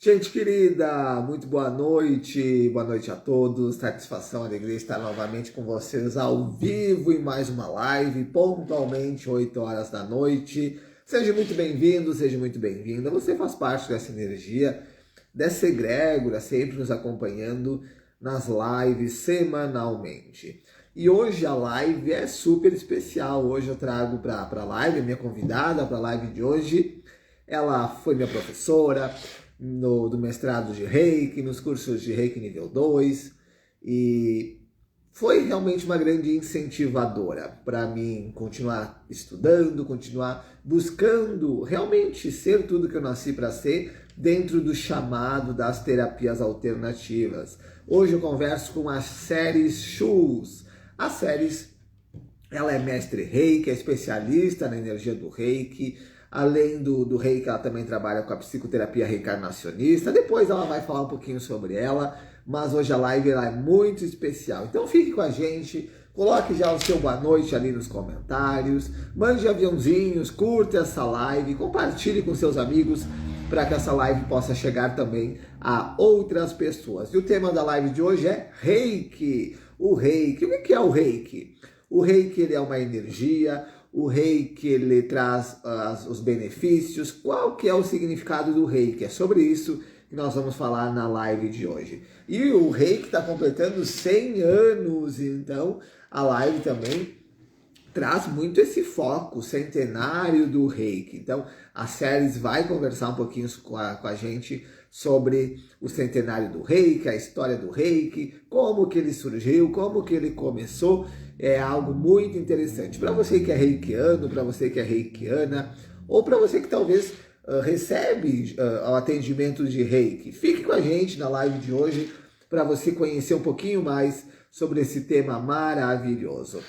Gente querida, muito boa noite a todos, satisfação, alegria estar novamente com vocês ao vivo em mais uma live, pontualmente 8 horas da noite. Seja muito bem-vindo, seja muito bem-vinda, você faz parte dessa energia, dessa egrégora, sempre nos acompanhando nas lives semanalmente. E hoje a live é super especial, hoje eu trago para a live, a minha convidada para a live de hoje, ela foi minha professora, do mestrado de Reiki, nos cursos de Reiki nível 2, e foi realmente uma grande incentivadora para mim continuar estudando, continuar buscando realmente ser tudo que eu nasci para ser dentro do chamado das terapias alternativas. Hoje eu converso com a Ceres Schultz. A Ceres, ela é mestre Reiki, é especialista na energia do Reiki. Além do Reiki, ela também trabalha com a psicoterapia reencarnacionista. Depois ela vai falar um pouquinho sobre ela, mas hoje a live ela é muito especial. Então fique com a gente, coloque já o seu boa noite ali nos comentários, mande aviãozinhos, curta essa live, compartilhe com seus amigos para que essa live possa chegar também a outras pessoas. E o tema da live de hoje é Reiki. O Reiki, o que é o Reiki? O Reiki ele é uma energia. O Reiki, ele traz os benefícios. Qual que é o significado do Reiki? É sobre isso que nós vamos falar na live de hoje. E o Reiki está completando 100 anos, então a live também traz muito esse foco, centenário do Reiki. Então a Ceres vai conversar um pouquinho com a gente sobre o centenário do Reiki, a história do Reiki, como que ele surgiu, como que ele começou. É algo muito interessante. Para você que é reikiano, para você que é reikiana, ou para você que talvez recebe o atendimento de Reiki, fique com a gente na live de hoje para você conhecer um pouquinho mais sobre esse tema maravilhoso.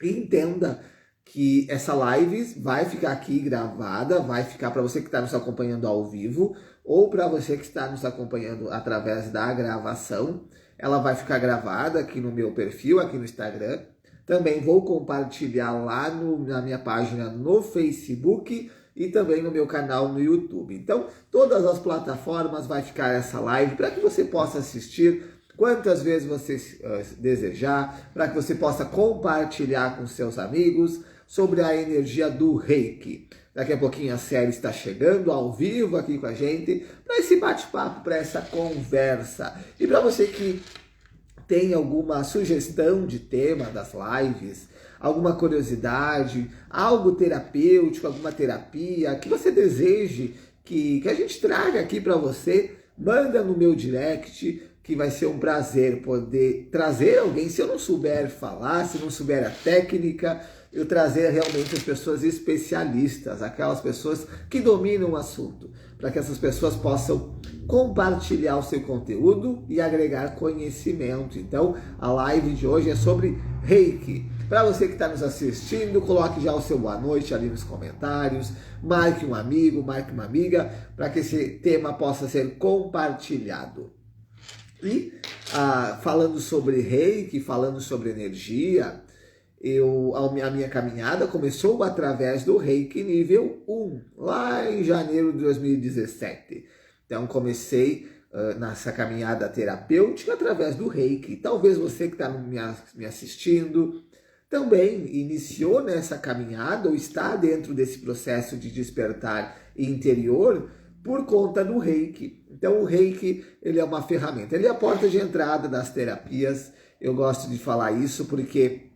E entenda que essa live vai ficar aqui gravada, vai ficar para você que está nos acompanhando ao vivo, ou para você que está nos acompanhando através da gravação. Ela vai ficar gravada aqui no meu perfil, aqui no Instagram. Também vou compartilhar lá na minha página no Facebook e também no meu canal no YouTube. Então, todas as plataformas vai ficar essa live para que você possa assistir quantas vezes você desejar, para que você possa compartilhar com seus amigos sobre a energia do Reiki. Daqui a pouquinho a série está chegando ao vivo aqui com a gente para esse bate-papo, para essa conversa. E para você que tem alguma sugestão de tema das lives, alguma curiosidade, algo terapêutico, alguma terapia que você deseje que a gente traga aqui para você, manda no meu direct, que vai ser um prazer poder trazer alguém. Se eu não souber falar, se não souber a técnica, eu trazer realmente as pessoas especialistas, aquelas pessoas que dominam o assunto, para que essas pessoas possam compartilhar o seu conteúdo e agregar conhecimento. Então, a live de hoje é sobre Reiki. Para você que está nos assistindo, coloque já o seu boa noite ali nos comentários, marque um amigo, marque uma amiga, para que esse tema possa ser compartilhado. E falando sobre Reiki, falando sobre energia, a minha caminhada começou através do Reiki nível 1, lá em janeiro de 2017. Então comecei nessa caminhada terapêutica através do Reiki. Talvez você que está me assistindo também iniciou nessa caminhada ou está dentro desse processo de despertar interior por conta do Reiki. Então o Reiki ele é uma ferramenta, ele é a porta de entrada das terapias. Eu gosto de falar isso porque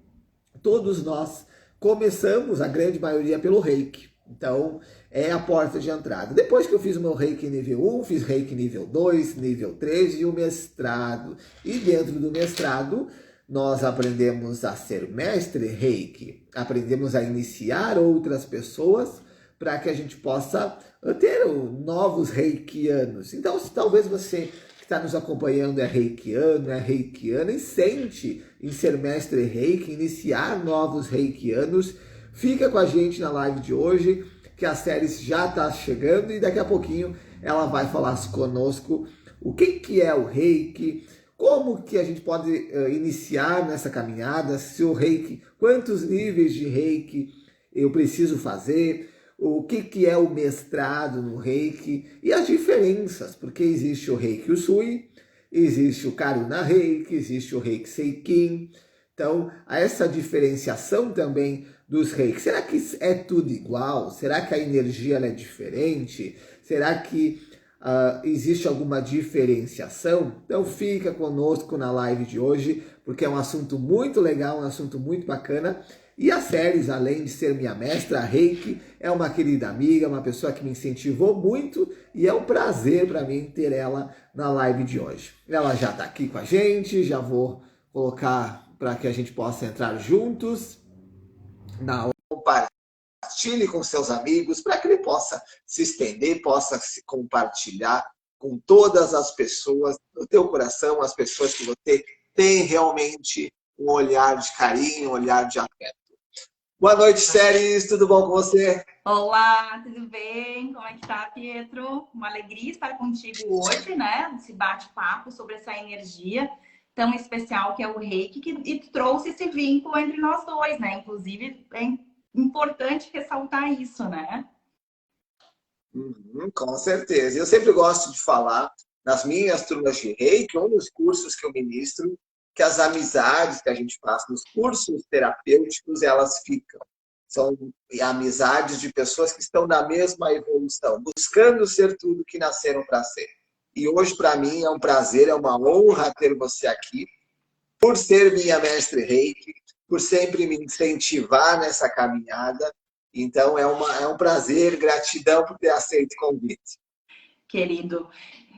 todos nós começamos, a grande maioria, pelo Reiki. Então, é a porta de entrada. Depois que eu fiz o meu Reiki nível 1, fiz Reiki nível 2, nível 3 e o mestrado. E dentro do mestrado, nós aprendemos a ser mestre Reiki. Aprendemos a iniciar outras pessoas para que a gente possa ter novos reikianos. Então, se talvez você que está nos acompanhando é reikiano, é reikiana e sente em ser mestre Reiki, iniciar novos reikianos, fica com a gente na live de hoje, que a série já está chegando e daqui a pouquinho ela vai falar conosco o que é o Reiki, como que a gente pode iniciar nessa caminhada, se o Reiki, quantos níveis de Reiki eu preciso fazer, o que é o mestrado no Reiki e as diferenças, porque existe o Reiki Usui, existe o Karuna Reiki, existe o Reiki Seikin. Então, há essa diferenciação também dos reiki. Será que é tudo igual? Será que a energia ela é diferente? Será que existe alguma diferenciação? Então fica conosco na live de hoje, porque é um assunto muito legal, um assunto muito bacana. E a Séries, além de ser minha mestra, a Reiki, é uma querida amiga, uma pessoa que me incentivou muito e é um prazer para mim ter ela na live de hoje. Ela já está aqui com a gente, já vou colocar para que a gente possa entrar juntos. Compartilhe com seus amigos para que ele possa se estender, possa se compartilhar com todas as pessoas do teu coração, as pessoas que você tem realmente um olhar de carinho, um olhar de afeto. Boa noite, Séries, tudo bom com você? Olá, tudo bem? Como é que tá, Pietro? Uma alegria estar contigo hoje, né? Esse bate-papo sobre essa energia tão especial que é o Reiki, e trouxe esse vínculo entre nós dois, né? Inclusive, é importante ressaltar isso, né? Com certeza. Eu sempre gosto de falar nas minhas turmas de Reiki ou nos cursos que eu ministro, que as amizades que a gente passa nos cursos terapêuticos, elas ficam. São amizades de pessoas que estão na mesma evolução, buscando ser tudo que nasceram para ser. E hoje, para mim, é um prazer, é uma honra ter você aqui, por ser minha mestre Reiki, por sempre me incentivar nessa caminhada. Então, é um prazer, gratidão por ter aceito o convite. Querido,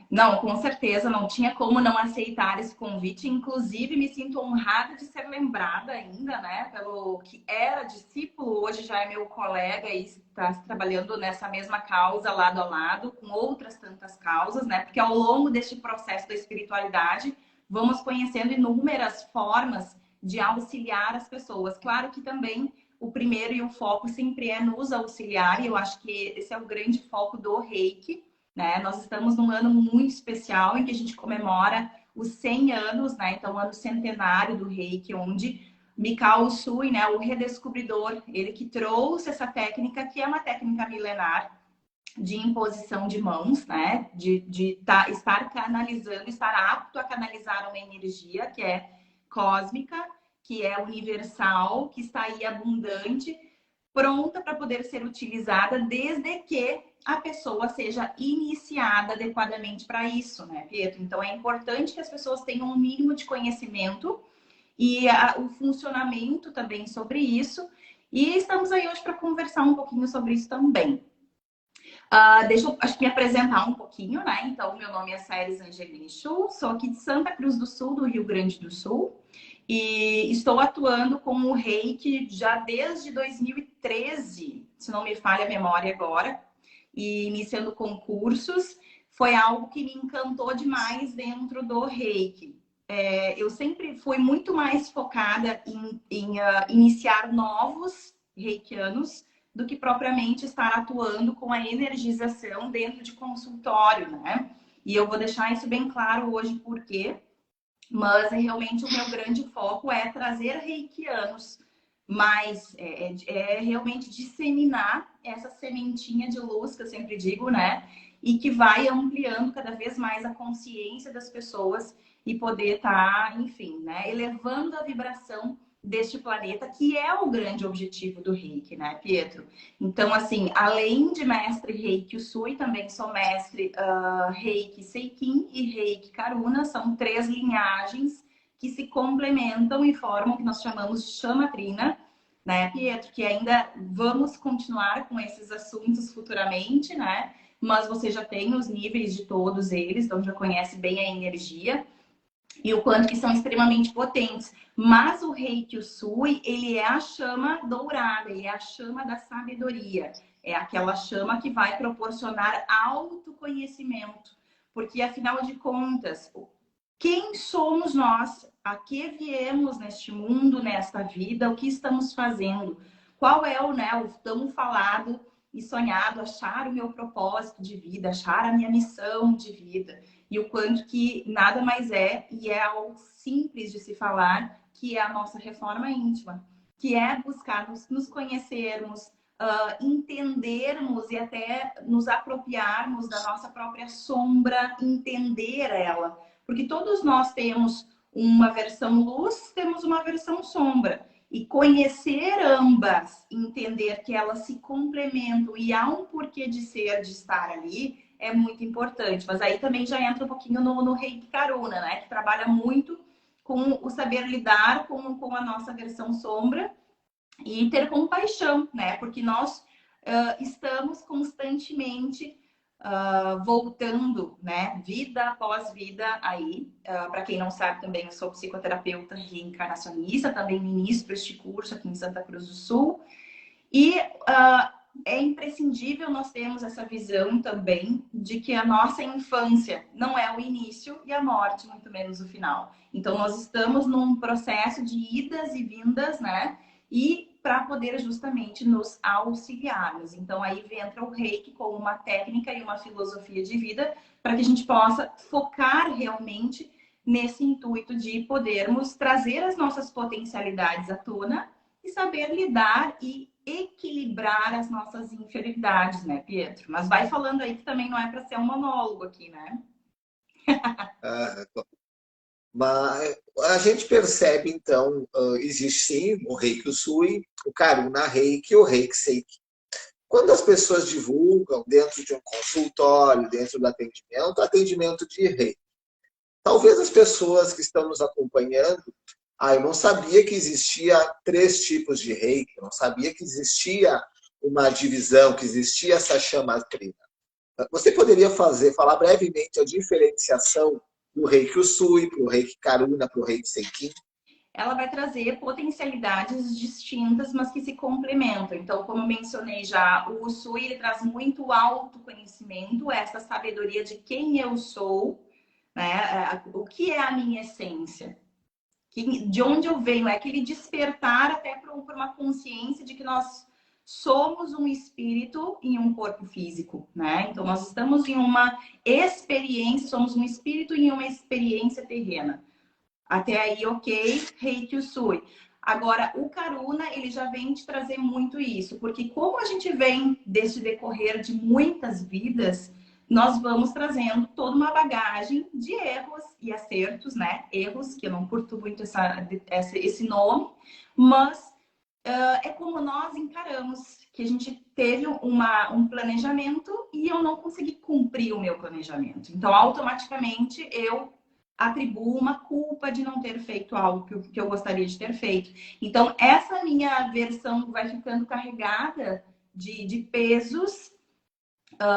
não, com certeza, não tinha como não aceitar esse convite. Inclusive, me sinto honrada de ser lembrada ainda, né? Pelo que era discípulo, hoje já é meu colega e está trabalhando nessa mesma causa, lado a lado, com outras tantas causas, né? Porque ao longo deste processo da espiritualidade, vamos conhecendo inúmeras formas de auxiliar as pessoas. Claro que também o primeiro e o foco sempre é nos auxiliar, e eu acho que esse é o grande foco do Reiki, né? Nós estamos num ano muito especial em que a gente comemora os 100 anos, né? Então, o ano centenário do Reiki, onde Mikao Usui, né, o redescobridor, ele que trouxe essa técnica, que é uma técnica milenar de imposição de mãos, né? Estar canalizando, estar apto a canalizar uma energia que é cósmica, que é universal, que está aí abundante, pronta para poder ser utilizada, desde que a pessoa seja iniciada adequadamente para isso, né, Pietro? Então, é importante que as pessoas tenham um mínimo de conhecimento e o funcionamento também sobre isso. E estamos aí hoje para conversar um pouquinho sobre isso também. Deixa eu acho que me apresentar um pouquinho, né? Então, meu nome é Séries Angeline Chu, sou aqui de Santa Cruz do Sul, do Rio Grande do Sul, e estou atuando com o Reiki já desde 2013, se não me falha a memória agora, e iniciando concursos. Foi algo que me encantou demais dentro do Reiki. Eu sempre fui muito mais focada em iniciar novos reikianos do que propriamente estar atuando com a energização dentro de consultório, né? E eu vou deixar isso bem claro hoje por quê. Mas realmente o meu grande foco é trazer reikianos, mas é realmente disseminar essa sementinha de luz que eu sempre digo, né? E que vai ampliando cada vez mais a consciência das pessoas e poder estar, enfim, né? Elevando a vibração deste planeta, que é o grande objetivo do Reiki, né, Pietro? Então, assim, além de mestre Reiki Usui, também sou mestre Reiki Seikin e Reiki Karuna. São 3 linhagens que se complementam e formam o que nós chamamos de chamatrina, né, Pietro? Que ainda vamos continuar com esses assuntos futuramente, né? Mas você já tem os níveis de todos eles, então já conhece bem a energia e o quanto que são extremamente potentes. Mas o Reiki Usui, ele é a chama dourada, ele é a chama da sabedoria. É aquela chama que vai proporcionar autoconhecimento. Porque, afinal de contas, quem somos nós? A que viemos neste mundo, nesta vida? O que estamos fazendo? Qual é o tão falado e sonhado achar o meu propósito de vida, achar a minha missão de vida? E o quanto que nada mais é, e é algo simples de se falar, que é a nossa reforma íntima, que é buscar nos conhecermos, entendermos e até nos apropriarmos da nossa própria sombra, entender ela. Porque todos nós temos uma versão luz, temos uma versão sombra. E conhecer ambas, entender que elas se complementam e há um porquê de ser, de estar ali, é muito importante. Mas aí também já entra um pouquinho no Reiki Karuna, né? Que trabalha muito com o saber lidar com a nossa versão sombra e ter compaixão, né? Porque nós estamos constantemente voltando, né? Vida após vida aí. Para quem não sabe também, eu sou psicoterapeuta reencarnacionista, também ministro este curso aqui em Santa Cruz do Sul. E é imprescindível nós termos essa visão também de que a nossa infância não é o início e a morte, muito menos o final. Então, nós estamos num processo de idas e vindas, né? E para poder justamente nos auxiliarmos. Então, aí entra o Reiki como uma técnica e uma filosofia de vida para que a gente possa focar realmente nesse intuito de podermos trazer as nossas potencialidades à tona e saber lidar e equilibrar as nossas inferioridades, né, Pietro? Mas vai falando aí que também não é para ser um monólogo aqui, né? Ah, mas a gente percebe, então, existe sim o Reiki Usui, o Karuna Reiki e o Reiki Seiki. Quando as pessoas divulgam dentro de um consultório, dentro do atendimento de Reiki, talvez as pessoas que estão nos acompanhando, eu não sabia que existia 3 tipos de Reiki, eu não sabia que existia uma divisão, que existia essa chama trina. Você poderia falar brevemente a diferenciação do Reiki Usui, para o Reiki Karuna, para o Reiki Seiki? Ela vai trazer potencialidades distintas, mas que se complementam. Então, como eu mencionei já, o Usui ele traz muito autoconhecimento, essa sabedoria de quem eu sou, né? O que é a minha essência, de onde eu venho, é aquele despertar até para uma consciência de que nós somos um espírito em um corpo físico, né? Então, nós estamos em uma experiência, somos um espírito em uma experiência terrena. Até aí, ok, Reiki Usui. Agora, o Karuna, ele já vem te trazer muito isso, porque como a gente vem desse decorrer de muitas vidas, nós vamos trazendo toda uma bagagem de erros e acertos, né? Erros, que eu não curto muito esse nome, mas é como nós encaramos, que a gente teve um planejamento e eu não consegui cumprir o meu planejamento. Então, automaticamente, eu atribuo uma culpa de não ter feito algo que eu gostaria de ter feito. Então, essa minha versão vai ficando carregada de pesos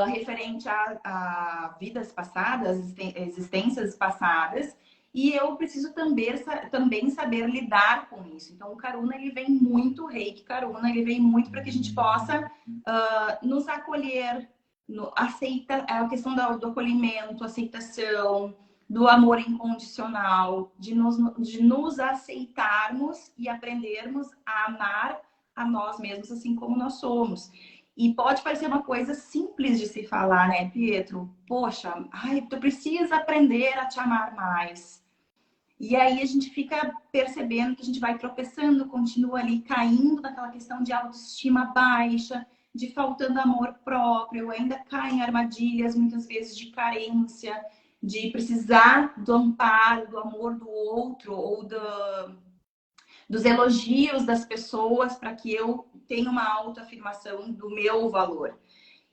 referente a vidas passadas, existências passadas, e eu preciso também saber lidar com isso. Então, o Karuna, ele vem muito, o Reiki Karuna, ele vem muito para que a gente possa nos acolher, a questão do acolhimento, aceitação, do amor incondicional, de nos aceitarmos e aprendermos a amar a nós mesmos assim como nós somos. E pode parecer uma coisa simples de se falar, né, Pietro? Poxa, tu precisa aprender a te amar mais. E aí a gente fica percebendo que a gente vai tropeçando, continua ali caindo naquela questão de autoestima baixa, de faltando amor próprio, ainda cai em armadilhas, muitas vezes, de carência, de precisar do amparo, do amor do outro ou dos elogios das pessoas para que eu tenha uma autoafirmação do meu valor.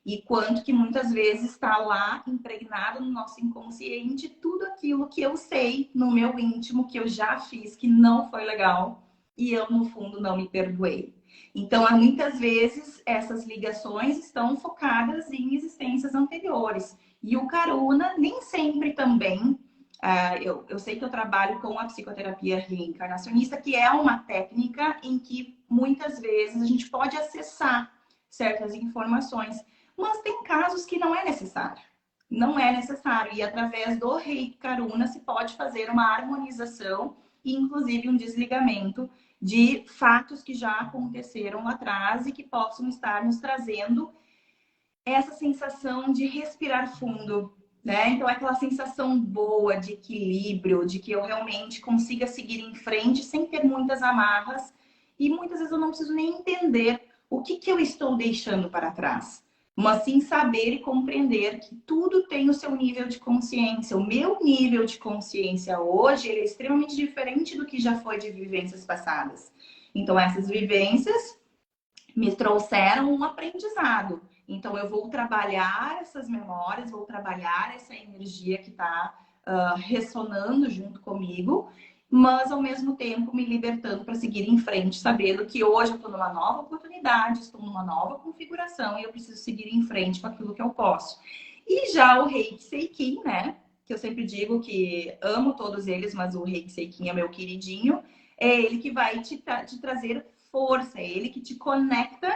E quanto que muitas vezes está lá impregnado no nosso inconsciente tudo aquilo que eu sei no meu íntimo, que eu já fiz, que não foi legal e eu, no fundo, não me perdoei. Então, muitas vezes, essas ligações estão focadas em existências anteriores. E o Karuna nem sempre também. Eu sei que eu trabalho com a psicoterapia reencarnacionista, que é uma técnica em que muitas vezes a gente pode acessar certas informações, mas tem casos que não é necessário. Não é necessário. E através do Reiki Karuna se pode fazer uma harmonização e, inclusive, um desligamento de fatos que já aconteceram lá atrás e que possam estar nos trazendo essa sensação de respirar fundo, né? Então, aquela sensação boa de equilíbrio, de que eu realmente consiga seguir em frente sem ter muitas amarras. E muitas vezes eu não preciso nem entender o que que eu estou deixando para trás? Mas sim saber e compreender que tudo tem o seu nível de consciência. O meu nível de consciência hoje ele é extremamente diferente do que já foi de vivências passadas. Então, essas vivências me trouxeram um aprendizado. Então, eu vou trabalhar essas memórias, vou trabalhar essa energia que está ressonando junto comigo, mas ao mesmo tempo me libertando para seguir em frente, sabendo que hoje eu estou numa nova oportunidade, estou numa nova configuração e eu preciso seguir em frente com aquilo que eu posso. E já o Reiki Seikin, né? Que eu sempre digo que amo todos eles, mas o Reiki Seikin é meu queridinho. É ele que vai te trazer força, é ele que te conecta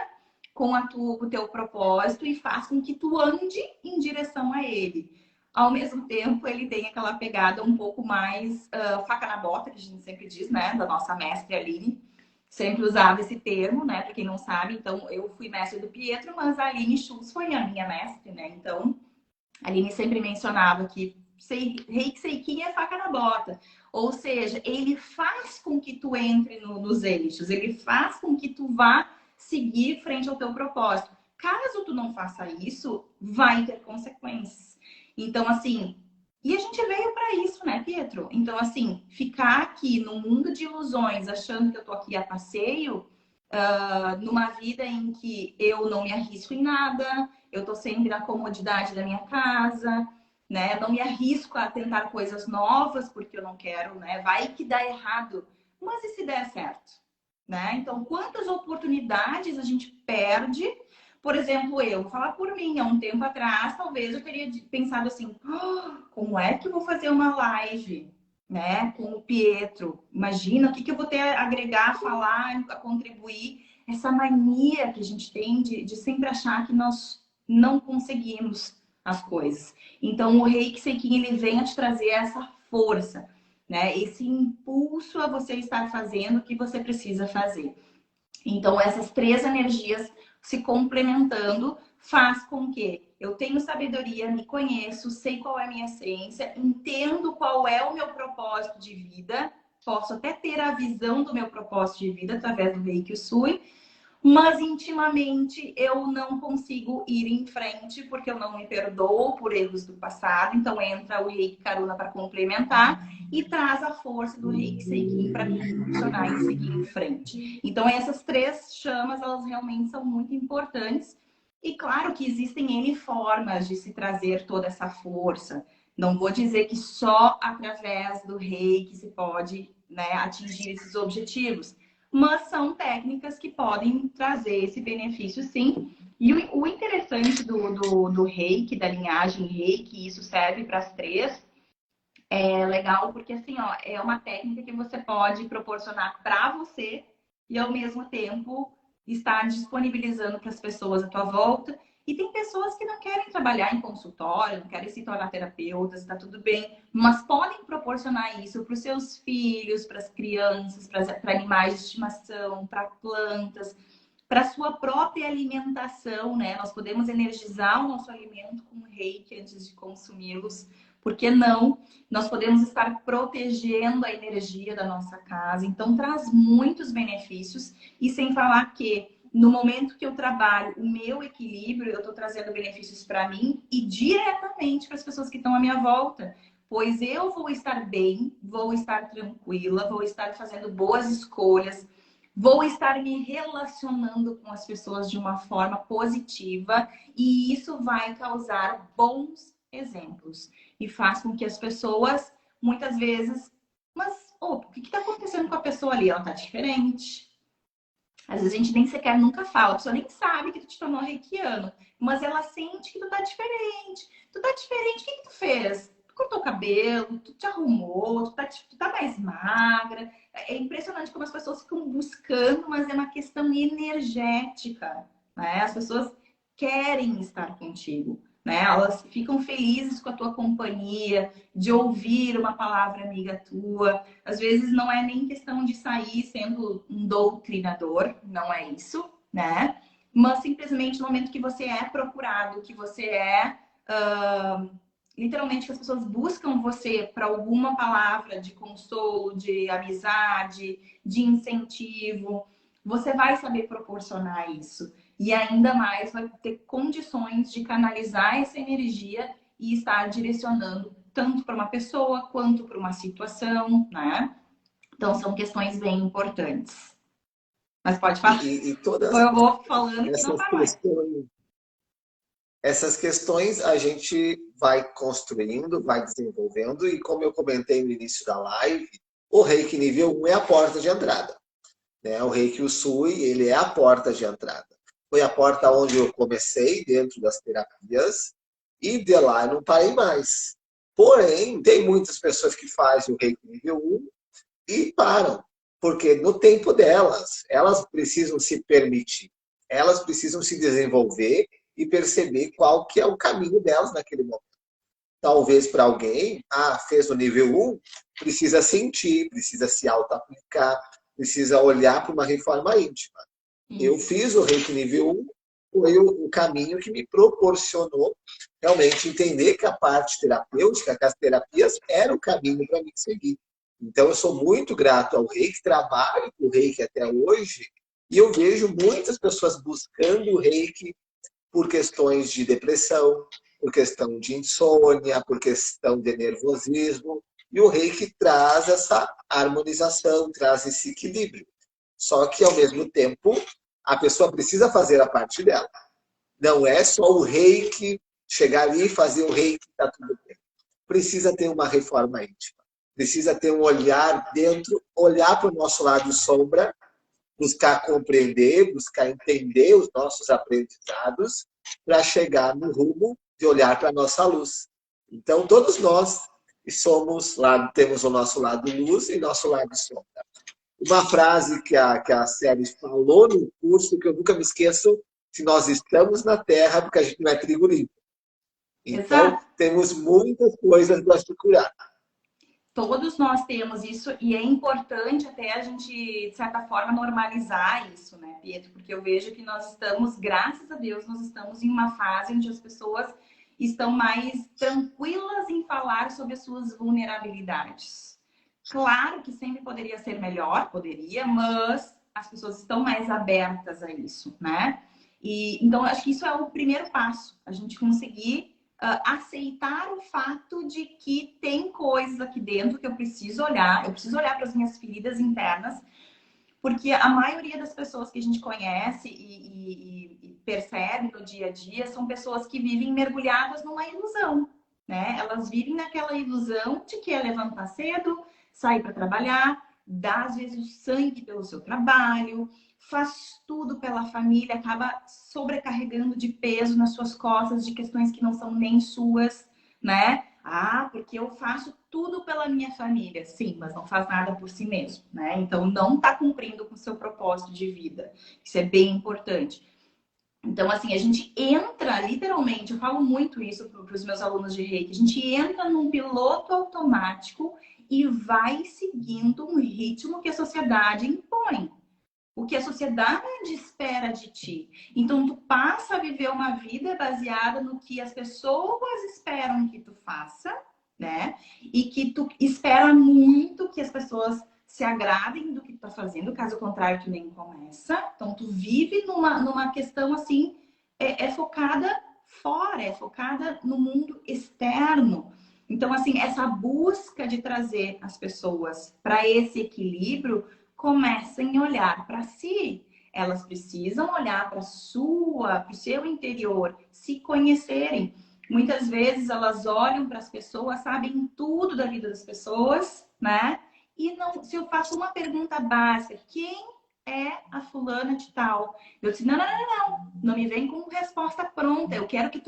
com o teu propósito e faz com que tu ande em direção a ele. Ao mesmo tempo, ele tem aquela pegada um pouco mais faca na bota, que a gente sempre diz, né? Da nossa mestre Aline. Sempre usava esse termo, né? Para quem não sabe, então eu fui mestre do Pietro, mas a Aline Schultz foi a minha mestre, né? Então, a Aline sempre mencionava que Reiki Seikin é faca na bota. Ou seja, ele faz com que tu entre nos eixos, ele faz com que tu vá seguir frente ao teu propósito. Caso tu não faça isso, vai ter consequências. Então, assim, e a gente veio para isso, né, Pietro? Então, assim, ficar aqui no mundo de ilusões, achando que eu tô aqui a passeio, numa vida em que eu não me arrisco em nada, eu tô sempre na comodidade da minha casa, né? Não me arrisco a tentar coisas novas porque eu não quero, né? Vai que dá errado. Mas e se der certo? Né? Então, quantas oportunidades a gente perde? Por exemplo, eu vou falar por mim, há um tempo atrás, talvez eu teria pensado assim: como é que eu vou fazer uma live, né, com o Pietro? Imagina o que eu vou ter a agregar, a falar, a contribuir. Essa mania que a gente tem de sempre achar que nós não conseguimos as coisas. Então, o Reiki Seikin, ele vem a te trazer essa força, né? Esse impulso a você estar fazendo o que você precisa fazer. Então, essas três energias se complementando faz com que eu tenha sabedoria, me conheço, sei qual é a minha essência, entendo qual é o meu propósito de vida, posso até ter a visão do meu propósito de vida através do Reiki Usui, mas intimamente eu não consigo ir em frente porque eu não me perdoo por erros do passado. Então entra o Reiki Karuna para complementar e traz a força do Reiki Seikin para me impulsionar e seguir em frente. Então essas três chamas, elas realmente são muito importantes. E claro que existem N formas de se trazer toda essa força. Não vou dizer que só através do Reiki se pode, né, atingir esses objetivos, mas são técnicas que podem trazer esse benefício, sim. E o interessante do Reiki, da linhagem Reiki, isso serve para as três, é legal porque, assim, ó, é uma técnica que você pode proporcionar para você e, ao mesmo tempo, estar disponibilizando para as pessoas à tua volta. E tem pessoas que não querem trabalhar em consultório, não querem se tornar terapeutas, está tudo bem, mas podem proporcionar isso para os seus filhos, para as crianças, para animais de estimação, para plantas, para a sua própria alimentação, né? Nós podemos energizar o nosso alimento com reiki antes de consumi-los. Por que não? Nós podemos estar protegendo a energia da nossa casa. Então, traz muitos benefícios. E sem falar que no momento que eu trabalho o meu equilíbrio, eu estou trazendo benefícios para mim e diretamente para as pessoas que estão à minha volta. Pois eu vou estar bem, vou estar tranquila, vou estar fazendo boas escolhas, vou estar me relacionando com as pessoas de uma forma positiva e isso vai causar bons exemplos e faz com que as pessoas, muitas vezes, mas o que está acontecendo com a pessoa ali? Ela está diferente. Às vezes a gente nem sequer nunca fala, a pessoa nem sabe que tu te tornou reikiano, mas ela sente que tu tá diferente. Tu tá diferente, o que tu fez? Tu cortou o cabelo, tu te arrumou, tu tá mais magra. É impressionante como as pessoas ficam buscando, mas é uma questão energética, né? As pessoas querem estar contigo, né? Elas ficam felizes com a tua companhia, de ouvir uma palavra amiga tua. Às vezes não é nem questão de sair sendo um doutrinador, não é isso, né? Mas simplesmente no momento que você é procurado, que você é literalmente que as pessoas buscam você para alguma palavra de consolo, de amizade, de incentivo, você vai saber proporcionar isso. E ainda mais vai ter condições de canalizar essa energia e estar direcionando tanto para uma pessoa quanto para uma situação, né? Então, são questões bem importantes. Mas pode falar. E todas Eu vou falando que não essas para mais. questões, essas questões a gente vai construindo, vai desenvolvendo, e como eu comentei no início da live, o Reiki nível 1 é a porta de entrada. Né? O Reiki Usui, ele é a porta de entrada. Foi a porta onde eu comecei dentro das terapias, e de lá eu não parei mais. Porém, tem muitas pessoas que fazem o Reiki nível 1 e param, porque no tempo delas, elas precisam se permitir, elas precisam se desenvolver e perceber qual que é o caminho delas naquele momento. Talvez para alguém, fez o nível 1, precisa sentir, precisa se auto-aplicar, precisa olhar para uma reforma íntima. Eu Isso. fiz o Reiki nível 1, foi o caminho que me proporcionou realmente entender que a parte terapêutica, que as terapias, era o caminho para mim seguir. Então, eu sou muito grato ao Reiki, trabalho com o Reiki até hoje, e eu vejo muitas pessoas buscando o Reiki por questões de depressão, por questão de insônia, por questão de nervosismo. E o Reiki traz essa harmonização, traz esse equilíbrio. Só que, ao mesmo tempo, a pessoa precisa fazer a parte dela. Não é só o Reiki chegar ali e fazer o Reiki, está tudo bem. Precisa ter uma reforma íntima. Precisa ter um olhar dentro, olhar para o nosso lado sombra, buscar compreender, buscar entender os nossos aprendizados para chegar no rumo de olhar para a nossa luz. Então, todos nós somos lá, temos o nosso lado luz e nosso lado sombra. Uma frase que a Série falou no curso, que eu nunca me esqueço, se nós estamos na Terra, porque a gente não é trigo limpo. Então, Exato. temos muitas coisas para se curar. Todos nós temos isso e é importante até a gente, de certa forma, normalizar isso, né, Pietro? Porque eu vejo que nós estamos, graças a Deus, nós estamos em uma fase onde as pessoas estão mais tranquilas em falar sobre as suas vulnerabilidades. Claro que sempre poderia ser melhor, poderia, mas as pessoas estão mais abertas a isso, né? E então acho que isso é o primeiro passo, a gente conseguir aceitar o fato de que tem coisas aqui dentro que eu preciso olhar para as minhas feridas internas, porque a maioria das pessoas que a gente conhece e percebe no dia a dia são pessoas que vivem mergulhadas numa ilusão, né? Elas vivem naquela ilusão de que é levantar cedo, sair para trabalhar, dar às vezes o sangue pelo seu trabalho, faz tudo pela família, acaba sobrecarregando de peso nas suas costas de questões que não são nem suas, né? Porque eu faço tudo pela minha família. Sim, mas não faz nada por si mesmo, né? Então não está cumprindo com o seu propósito de vida. Isso é bem importante. Então, assim, a gente entra, literalmente, eu falo muito isso para os meus alunos de Reiki, a gente entra num piloto automático e vai seguindo um ritmo que a sociedade impõe. O que a sociedade espera de ti. Então, tu passa a viver uma vida baseada no que as pessoas esperam que tu faça, né? E que tu espera muito que as pessoas se agradem do que tu tá fazendo, caso contrário, tu nem começa. Então, tu vive numa questão assim, é focada fora, é focada no mundo externo. Então, assim, essa busca de trazer as pessoas para esse equilíbrio comecem a olhar para si. Elas precisam olhar para o seu interior, se conhecerem. Muitas vezes elas olham para as pessoas, sabem tudo da vida das pessoas, né? E não, se eu faço uma pergunta básica, quem é a fulana de tal? Eu disse, não me vem com resposta pronta. Eu quero que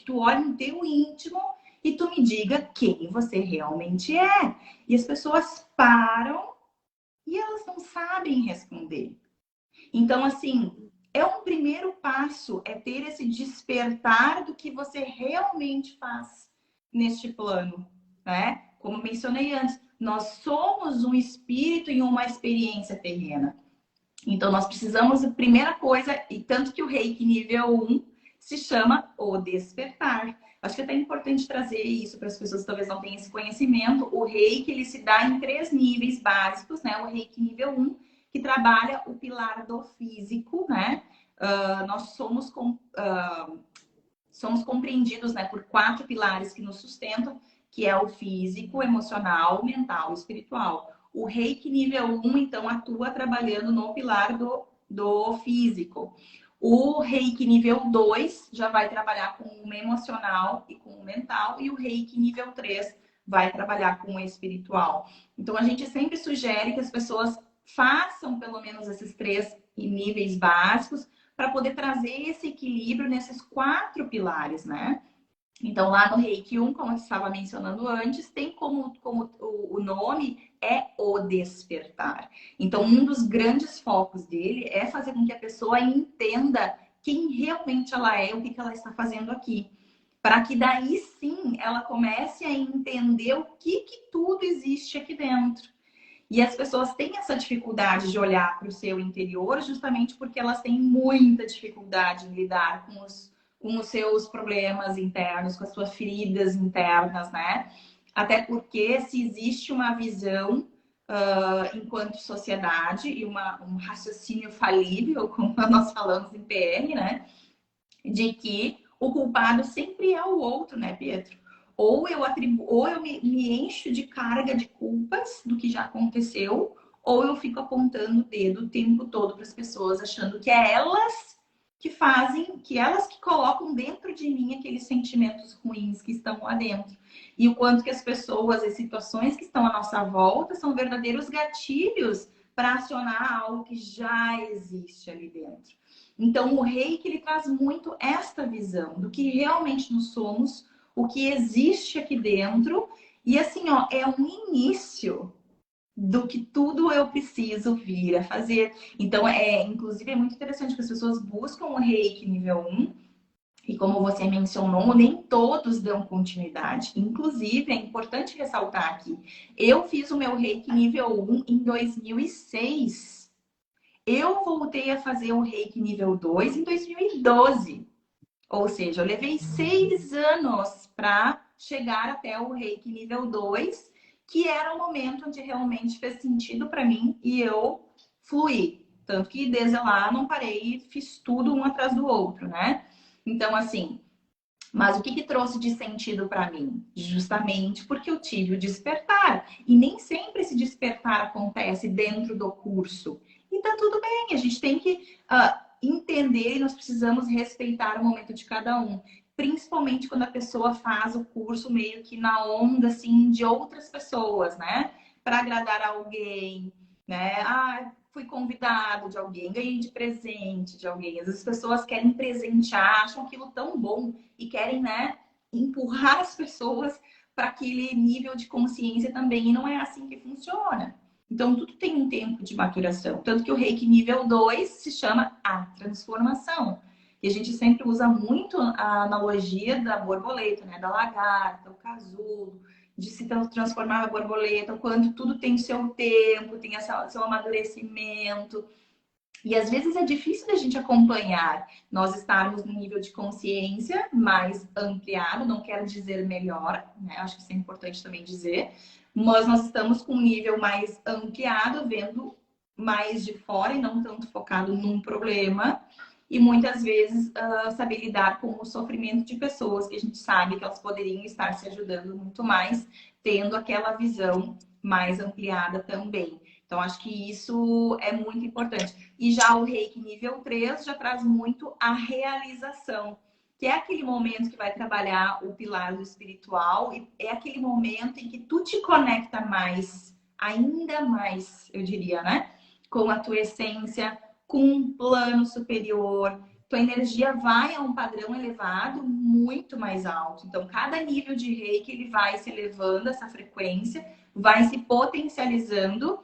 tu olhe no teu íntimo e tu me diga quem você realmente é. E as pessoas param e elas não sabem responder. Então, assim, é um primeiro passo, é ter esse despertar do que você realmente faz neste plano, né? Como mencionei antes, nós somos um espírito em uma experiência terrena. Então, nós precisamos, a primeira coisa, e tanto que o Reiki nível 1 se chama o despertar. Acho que é até importante trazer isso para as pessoas que talvez não tenham esse conhecimento. O Reiki, ele se dá em 3 níveis básicos, né? O Reiki nível 1, que trabalha o pilar do físico, né? Nós somos compreendidos, né, por 4 pilares que nos sustentam, que é o físico, emocional, mental e espiritual. O Reiki nível 1, então, atua trabalhando no pilar do físico. O Reiki nível 2 já vai trabalhar com o emocional e com o mental. E o Reiki nível 3 vai trabalhar com o espiritual. Então, a gente sempre sugere que as pessoas façam pelo menos esses 3 níveis básicos para poder trazer esse equilíbrio nesses 4 pilares, né? Então, lá no Reiki 1, como eu estava mencionando antes, tem como o nome é o despertar. Então, um dos grandes focos dele é fazer com que a pessoa entenda quem realmente ela é, o que ela está fazendo aqui. Para que daí sim ela comece a entender o que tudo existe aqui dentro. E as pessoas têm essa dificuldade de olhar para o seu interior justamente porque elas têm muita dificuldade em lidar com os seus problemas internos, com as suas feridas internas, né? Até porque se existe uma visão enquanto sociedade e um raciocínio falível, como nós falamos em PN, né? De que o culpado sempre é o outro, né, Pietro? Ou eu me encho de carga de culpas do que já aconteceu, ou eu fico apontando o dedo o tempo todo para as pessoas, achando que é elas que fazem, que elas que colocam dentro de mim aqueles sentimentos ruins que estão lá dentro. E o quanto que as pessoas, as situações que estão à nossa volta são verdadeiros gatilhos para acionar algo que já existe ali dentro. Então, o Reiki, ele traz muito esta visão do que realmente nós somos, o que existe aqui dentro. E assim, ó, é um início do que tudo eu preciso vir a fazer. Então, inclusive, é muito interessante que as pessoas buscam o Reiki nível 1, e como você mencionou, nem todos dão continuidade. Inclusive, é importante ressaltar aqui, eu fiz o meu Reiki nível 1 em 2006. Eu voltei a fazer o Reiki nível 2 em 2012. Ou seja, eu levei 6 anos para chegar até o Reiki nível 2, que era o momento onde realmente fez sentido para mim e eu fluí. Tanto que desde lá não parei, fiz tudo um atrás do outro, né? Então, assim, mas o que trouxe de sentido para mim? Justamente porque eu tive o despertar. E nem sempre esse despertar acontece dentro do curso. E tá tudo bem, a gente tem que entender e nós precisamos respeitar o momento de cada um. Principalmente quando a pessoa faz o curso meio que na onda, assim, de outras pessoas, né? Para agradar alguém, né? Fui convidado de alguém, ganhei de presente de alguém. Às vezes as pessoas querem presentear, acham aquilo tão bom e querem, né, empurrar as pessoas para aquele nível de consciência também. E não é assim que funciona. Então, tudo tem um tempo de maturação. Tanto que o Reiki nível 2 se chama a transformação. E a gente sempre usa muito a analogia da borboleta, né? Da lagarta, o casulo, de se transformar na borboleta, quando tudo tem seu tempo, tem seu amadurecimento. E às vezes é difícil da gente acompanhar, nós estarmos no nível de consciência mais ampliado, não quero dizer melhor, né? Acho que isso é importante também dizer, mas nós estamos com um nível mais ampliado, vendo mais de fora e não tanto focado num problema. E muitas vezes saber lidar com o sofrimento de pessoas que a gente sabe que elas poderiam estar se ajudando muito mais, tendo aquela visão mais ampliada também. Então, acho que isso é muito importante. E já o Reiki nível 3 já traz muito a realização, que é aquele momento que vai trabalhar o pilar do espiritual, e é aquele momento em que tu te conecta mais, ainda mais, eu diria, né? Com a tua essência, com um plano superior. Tua energia vai a um padrão elevado muito mais alto. Então, cada nível de Reiki, ele vai se elevando essa frequência, vai se potencializando,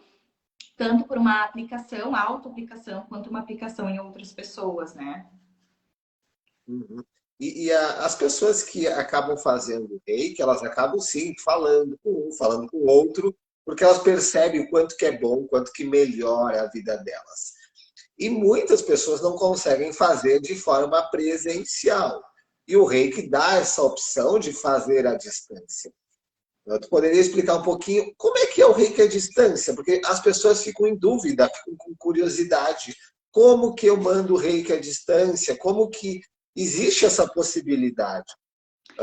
tanto por uma aplicação, auto-aplicação, quanto uma aplicação em outras pessoas, né? Uhum. As pessoas que acabam fazendo reiki, elas acabam sim falando com um, falando com o outro, porque elas percebem o quanto que é bom, o quanto que melhora a vida delas. E muitas pessoas não conseguem fazer de forma presencial. E o reiki dá essa opção de fazer à distância. Tu poderia explicar um pouquinho como é que é o reiki à distância? Porque as pessoas ficam em dúvida, ficam com curiosidade. Como que eu mando o reiki à distância? Como que existe essa possibilidade?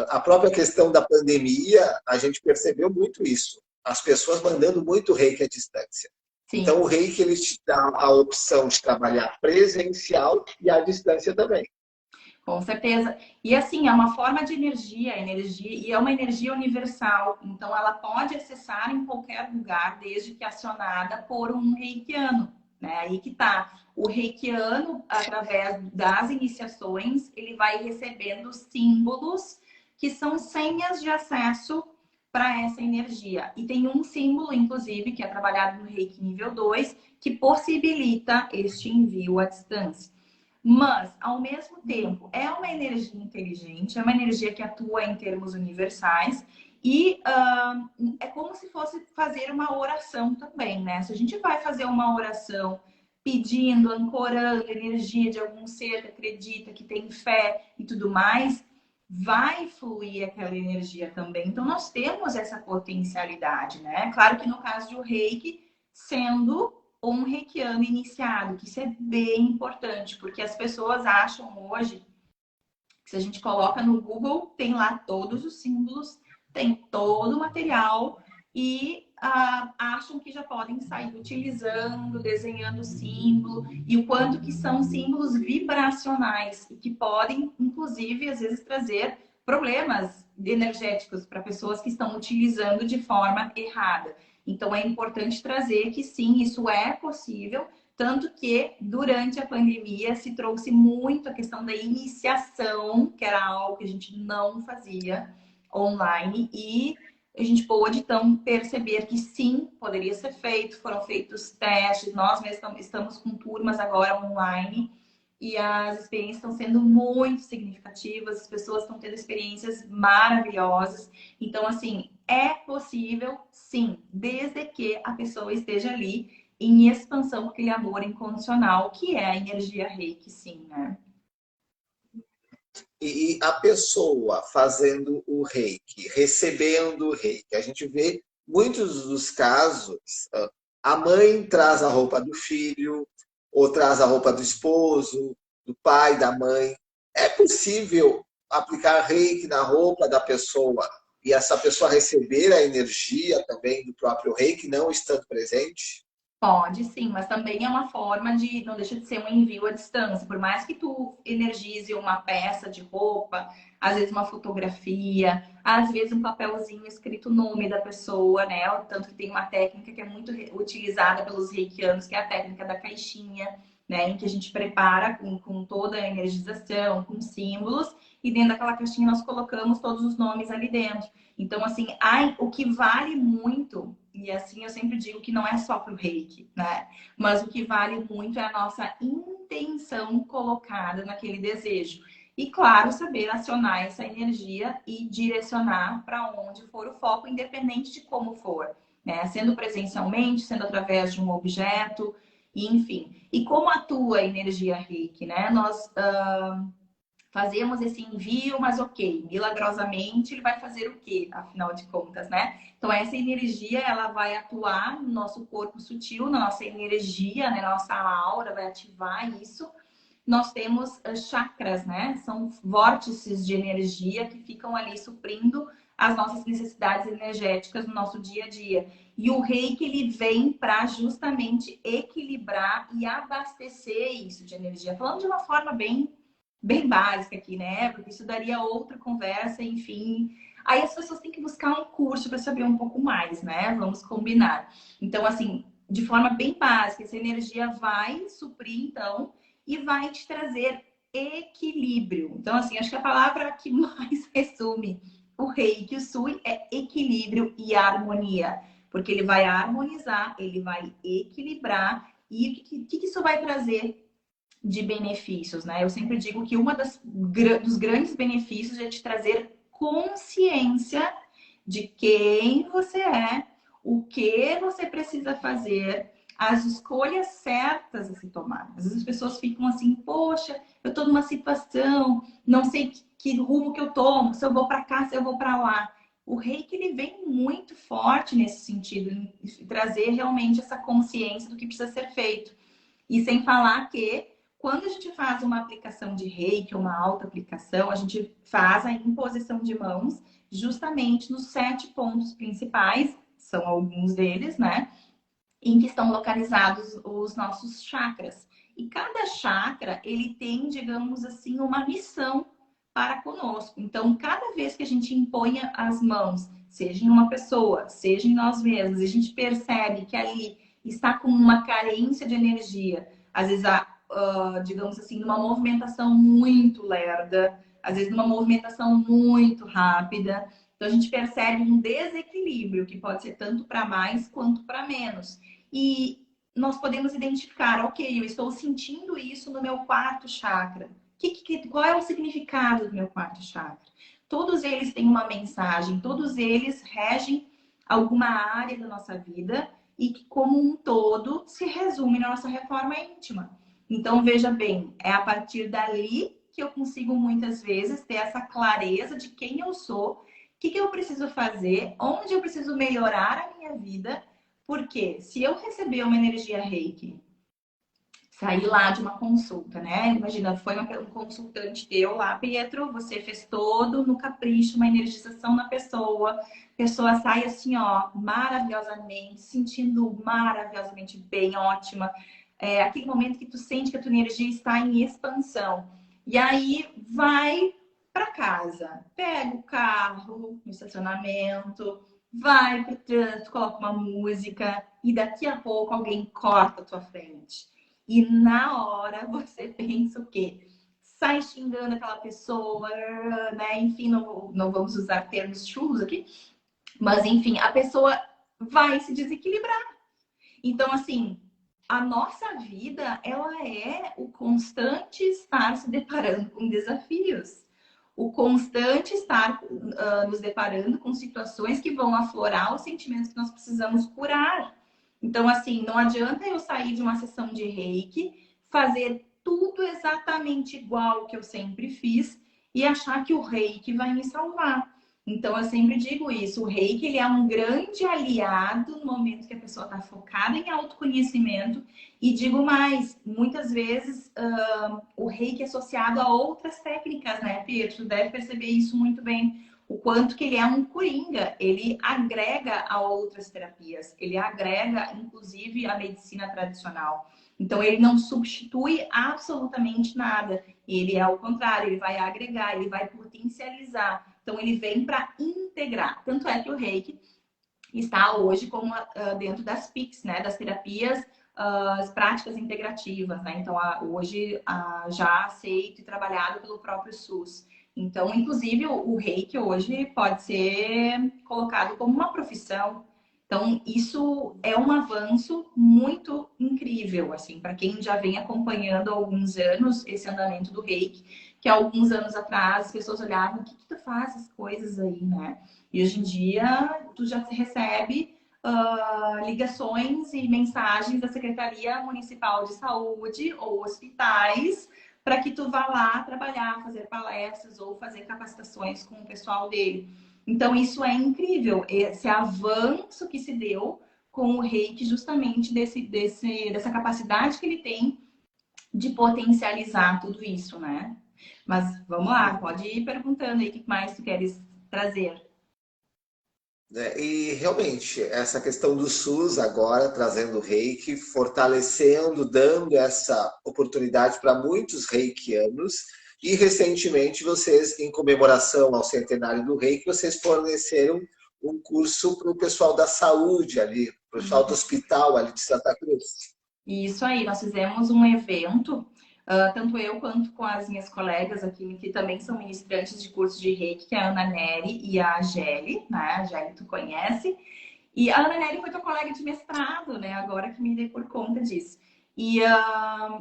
A própria questão da pandemia, a gente percebeu muito isso. As pessoas mandando muito reiki à distância. Então, Sim. o reiki ele te dá a opção de trabalhar presencial e à distância também. Com certeza. E assim, é uma forma de energia, e é uma energia universal. Então, ela pode acessar em qualquer lugar, desde que acionada por um reikiano. Né? Aí que tá. O reikiano, através das iniciações, ele vai recebendo símbolos que são senhas de acesso para essa energia. E tem um símbolo, inclusive, que é trabalhado no Reiki nível 2, que possibilita este envio à distância. Mas, ao mesmo tempo, é uma energia inteligente, é uma energia que atua em termos universais e é como se fosse fazer uma oração também, né? Se a gente vai fazer uma oração pedindo, ancorando energia de algum ser que acredita, que tem fé e tudo mais, vai fluir aquela energia também. Então, nós temos essa potencialidade, né? Claro que no caso do Reiki, sendo um reikiano iniciado, que isso é bem importante, porque as pessoas acham hoje que se a gente coloca no Google, tem lá todos os símbolos, tem todo o material e acham que já podem sair utilizando, desenhando símbolo e o quanto que são símbolos vibracionais e que podem, inclusive, às vezes trazer problemas energéticos para pessoas que estão utilizando de forma errada. Então, é importante trazer que sim, isso é possível, tanto que durante a pandemia se trouxe muito a questão da iniciação, que era algo que a gente não fazia online, e a gente pôde então perceber que sim, poderia ser feito, foram feitos testes, nós mesmos estamos com turmas agora online. E as experiências estão sendo muito significativas, as pessoas estão tendo experiências maravilhosas. Então, assim, é possível, sim, desde que a pessoa esteja ali em expansão com aquele amor incondicional, que é a energia reiki, sim, né? E a pessoa fazendo o reiki, recebendo o reiki, a gente vê muitos dos casos, a mãe traz a roupa do filho, ou traz a roupa do esposo, do pai, da mãe. É possível aplicar reiki na roupa da pessoa e essa pessoa receber a energia também do próprio reiki, não estando presente? Pode sim, mas também é uma forma de, não deixa de ser um envio à distância. Por mais que tu energize uma peça de roupa, às vezes uma fotografia, às vezes um papelzinho escrito o nome da pessoa, né? Tanto que tem uma técnica que é muito utilizada pelos reikianos, que é a técnica da caixinha, né? Em que a gente prepara com toda a energização, com símbolos, e dentro daquela caixinha nós colocamos todos os nomes ali dentro. Então, assim, o que vale muito, e assim eu sempre digo que não é só para o reiki, né? Mas o que vale muito é a nossa intenção colocada naquele desejo. E, claro, saber acionar essa energia e direcionar para onde for o foco, independente de como for, né? Sendo presencialmente, sendo através de um objeto, enfim. E como atua a energia reiki, né? Nós fazemos esse envio, mas ok, milagrosamente ele vai fazer o quê, afinal de contas, né? Então essa energia, ela vai atuar no nosso corpo sutil, na nossa energia, né? Nossa aura, vai ativar isso. Nós temos chakras, né? São vórtices de energia que ficam ali suprindo as nossas necessidades energéticas no nosso dia a dia. E o reiki, ele vem para justamente equilibrar e abastecer isso de energia. Falando de uma forma bem básica aqui, né? Porque isso daria outra conversa, enfim. Aí as pessoas têm que buscar um curso para saber um pouco mais, né? Vamos combinar. Então, assim, de forma bem básica, essa energia vai suprir, então, e vai te trazer equilíbrio. Então, assim, acho que a palavra que mais resume o Reiki, o Sui, é equilíbrio e harmonia. Porque ele vai harmonizar, ele vai equilibrar. E o que isso vai trazer de benefícios, né? Eu sempre digo que dos grandes benefícios é te trazer consciência de quem você é, o que você precisa fazer, as escolhas certas a se tomar. Às vezes as pessoas ficam assim, poxa, eu tô numa situação, não sei que rumo que eu tomo, se eu vou para cá, se eu vou para lá. O Reiki, ele vem muito forte nesse sentido, em trazer realmente essa consciência do que precisa ser feito. E sem falar que, quando a gente faz uma aplicação de Reiki, uma auto-aplicação, a gente faz a imposição de mãos justamente nos 7 pontos principais, são alguns deles, né? Em que estão localizados os nossos chakras. E cada chakra, ele tem, digamos assim, uma missão para conosco. Então, cada vez que a gente impõe as mãos, seja em uma pessoa, seja em nós mesmos, a gente percebe que ali está com uma carência de energia, às vezes, digamos assim, numa movimentação muito lerda, às vezes numa movimentação muito rápida. Então, a gente percebe um desequilíbrio que pode ser tanto para mais quanto para menos. E nós podemos identificar, ok, eu estou sentindo isso no meu quarto chakra. Qual é o significado do meu quarto chakra? Todos eles têm uma mensagem, todos eles regem alguma área da nossa vida e que, como um todo, se resume na nossa reforma íntima. Então, veja bem, é a partir dali que eu consigo muitas vezes ter essa clareza de quem eu sou, o que eu preciso fazer, onde eu preciso melhorar a minha vida, porque se eu receber uma energia Reiki, sair lá de uma consulta, né? Imagina, foi um consultante teu lá, Pietro, você fez todo no capricho, uma energização na pessoa, a pessoa sai assim, ó, maravilhosamente, sentindo maravilhosamente bem, ótima. É aquele momento que tu sente que a tua energia está em expansão. E aí vai para casa, pega o carro no estacionamento, vai pro trânsito, coloca uma música e daqui a pouco alguém corta a tua frente. E na hora você pensa o quê? Sai xingando aquela pessoa, né? Enfim, não vamos usar termos chulos aqui, mas enfim, a pessoa vai se desequilibrar. Então, assim, a nossa vida, ela é o constante estar se deparando com desafios. O constante estar nos deparando com situações que vão aflorar os sentimentos que nós precisamos curar. Então, assim, não adianta eu sair de uma sessão de Reiki, fazer tudo exatamente igual que eu sempre fiz e achar que o Reiki vai me salvar. Então, eu sempre digo isso, o Reiki, ele é um grande aliado no momento que a pessoa está focada em autoconhecimento. E digo mais, muitas vezes o Reiki é associado a outras técnicas, né, Pietro? Tu deve perceber isso muito bem. O quanto que ele é um coringa, ele agrega a outras terapias, ele agrega, inclusive, a medicina tradicional. Então, ele não substitui absolutamente nada. Ele é ao contrário, ele vai agregar, ele vai potencializar. Então, ele vem para integrar. Tanto é que o Reiki está hoje como dentro das PICs, né? Das terapias, as práticas integrativas, né? Então, hoje já aceito e trabalhado pelo próprio SUS. Então, inclusive, o Reiki hoje pode ser colocado como uma profissão. Então, isso é um avanço muito incrível, assim, para quem já vem acompanhando há alguns anos esse andamento do Reiki, que há alguns anos atrás as pessoas olhavam, o que tu faz essas coisas aí, né? E hoje em dia, tu já recebe ligações e mensagens da Secretaria Municipal de Saúde ou hospitais para que tu vá lá trabalhar, fazer palestras ou fazer capacitações com o pessoal dele. Então, isso é incrível, esse avanço que se deu com o Reiki, justamente dessa capacidade que ele tem de potencializar tudo isso, né? Mas vamos lá, pode ir perguntando aí o que mais tu queres trazer. E realmente, essa questão do SUS agora trazendo o reiki, fortalecendo, dando essa oportunidade para muitos reikianos. E recentemente, vocês, em comemoração ao centenário do reiki, vocês forneceram um curso para o pessoal da saúde ali, para o pessoal do hospital ali de Santa Cruz. Isso aí, nós fizemos um evento, tanto eu quanto com as minhas colegas aqui, que também são ministrantes de curso de Reiki, que é a Ana Nery e a Gelli, né? A Gelli tu conhece. E a Ana Nery foi tua colega de mestrado, né? Agora que me dei por conta disso. E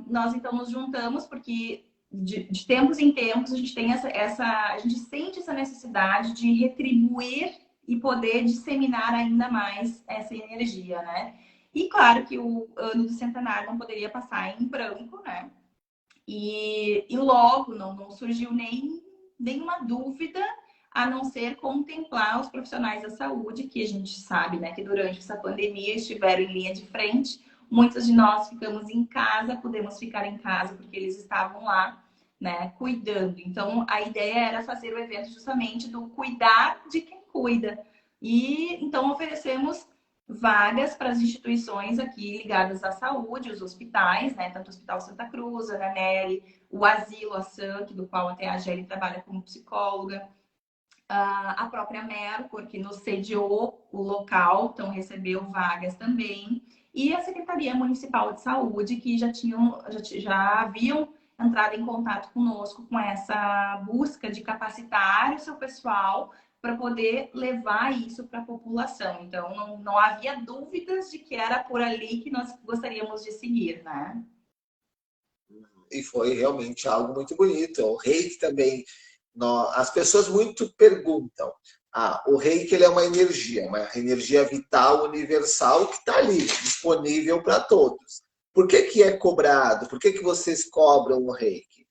nós então nos juntamos porque de tempos em tempos a gente tem a gente sente essa necessidade de retribuir e poder disseminar ainda mais essa energia, né? E claro que o ano do centenário não poderia passar em branco, né? E logo não surgiu nenhuma dúvida a não ser contemplar os profissionais da saúde, que a gente sabe, né, que durante essa pandemia estiveram em linha de frente. Muitos de nós ficamos em casa, pudemos ficar em casa porque eles estavam lá, né, cuidando. Então, a ideia era fazer o evento justamente do cuidar de quem cuida. E então oferecemos vagas para as instituições aqui ligadas à saúde, os hospitais, né, tanto o Hospital Santa Cruz, a Ananelli, o Asilo, a SANC, do qual até a Gelli trabalha como psicóloga, a própria Mercor, que nos sediou o local, então recebeu vagas também, e a Secretaria Municipal de Saúde, que já haviam entrado em contato conosco com essa busca de capacitar o seu pessoal para poder levar isso para a população. Então, não havia dúvidas de que era por ali que nós gostaríamos de seguir, né? E foi realmente algo muito bonito. O reiki também, as pessoas muito perguntam. O reiki ele é uma energia vital universal que está ali, disponível para todos. Por que é cobrado? Por que vocês cobram o reiki?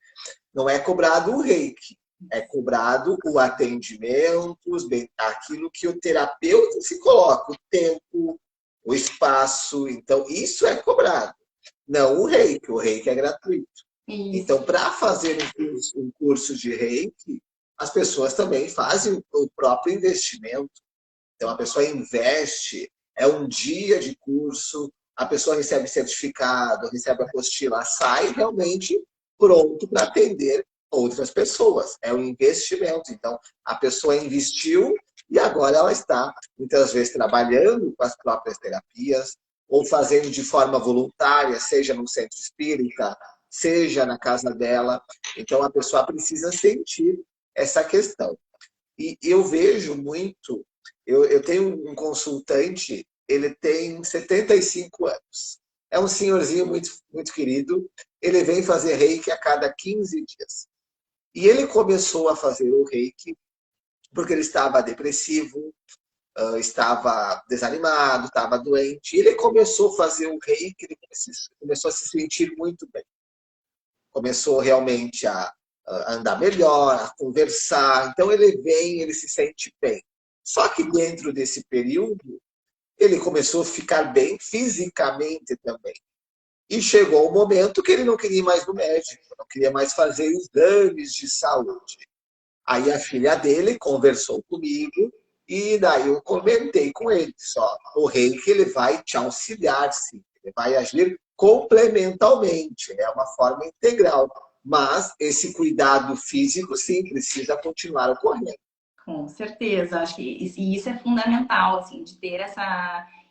Não é cobrado o reiki, é cobrado o atendimento, aquilo que o terapeuta se coloca, o tempo, o espaço. Então, isso é cobrado. Não o reiki é gratuito. Isso. Então, para fazer um curso de reiki, as pessoas também fazem o próprio investimento. Então, a pessoa investe, é um dia de curso, a pessoa recebe certificado, recebe apostila, sai realmente pronto para atender outras pessoas. É um investimento. Então, a pessoa investiu e agora ela está, muitas vezes, trabalhando com as próprias terapias ou fazendo de forma voluntária, seja no centro espírita, seja na casa dela. Então, a pessoa precisa sentir essa questão. E eu vejo muito, eu tenho um consultante, ele tem 75 anos. É um senhorzinho muito, muito querido. Ele vem fazer reiki a cada 15 dias. E ele começou a fazer o reiki porque ele estava depressivo, estava desanimado, estava doente. E ele começou a fazer o reiki, ele começou a se sentir muito bem. Começou realmente a andar melhor, a conversar. Então ele vem, ele se sente bem. Só que dentro desse período, ele começou a ficar bem fisicamente também. E chegou um momento que ele não queria ir mais no médico, não queria mais fazer exames de saúde. Aí a filha dele conversou comigo e daí eu comentei com ele, só o reiki ele vai te auxiliar, sim. Ele vai agir complementarmente, é uma forma integral. Mas esse cuidado físico, sim, precisa continuar ocorrendo. Com certeza, acho que isso é fundamental, assim, de ter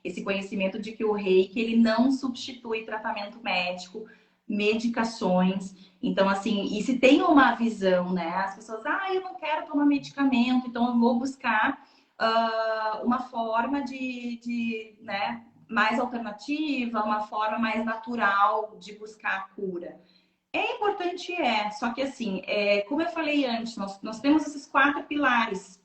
esse conhecimento de que o reiki, ele não substitui tratamento médico, medicações. Então, assim, e se tem uma visão, né? As pessoas, eu não quero tomar medicamento, então eu vou buscar uma forma né, mais alternativa, uma forma mais natural de buscar a cura. É importante, só que assim, como eu falei antes, nós temos esses 4 pilares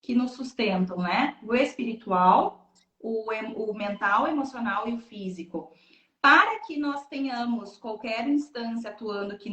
que nos sustentam, né? O espiritual, o mental, o emocional e o físico. Para que nós tenhamos qualquer instância atuando aqui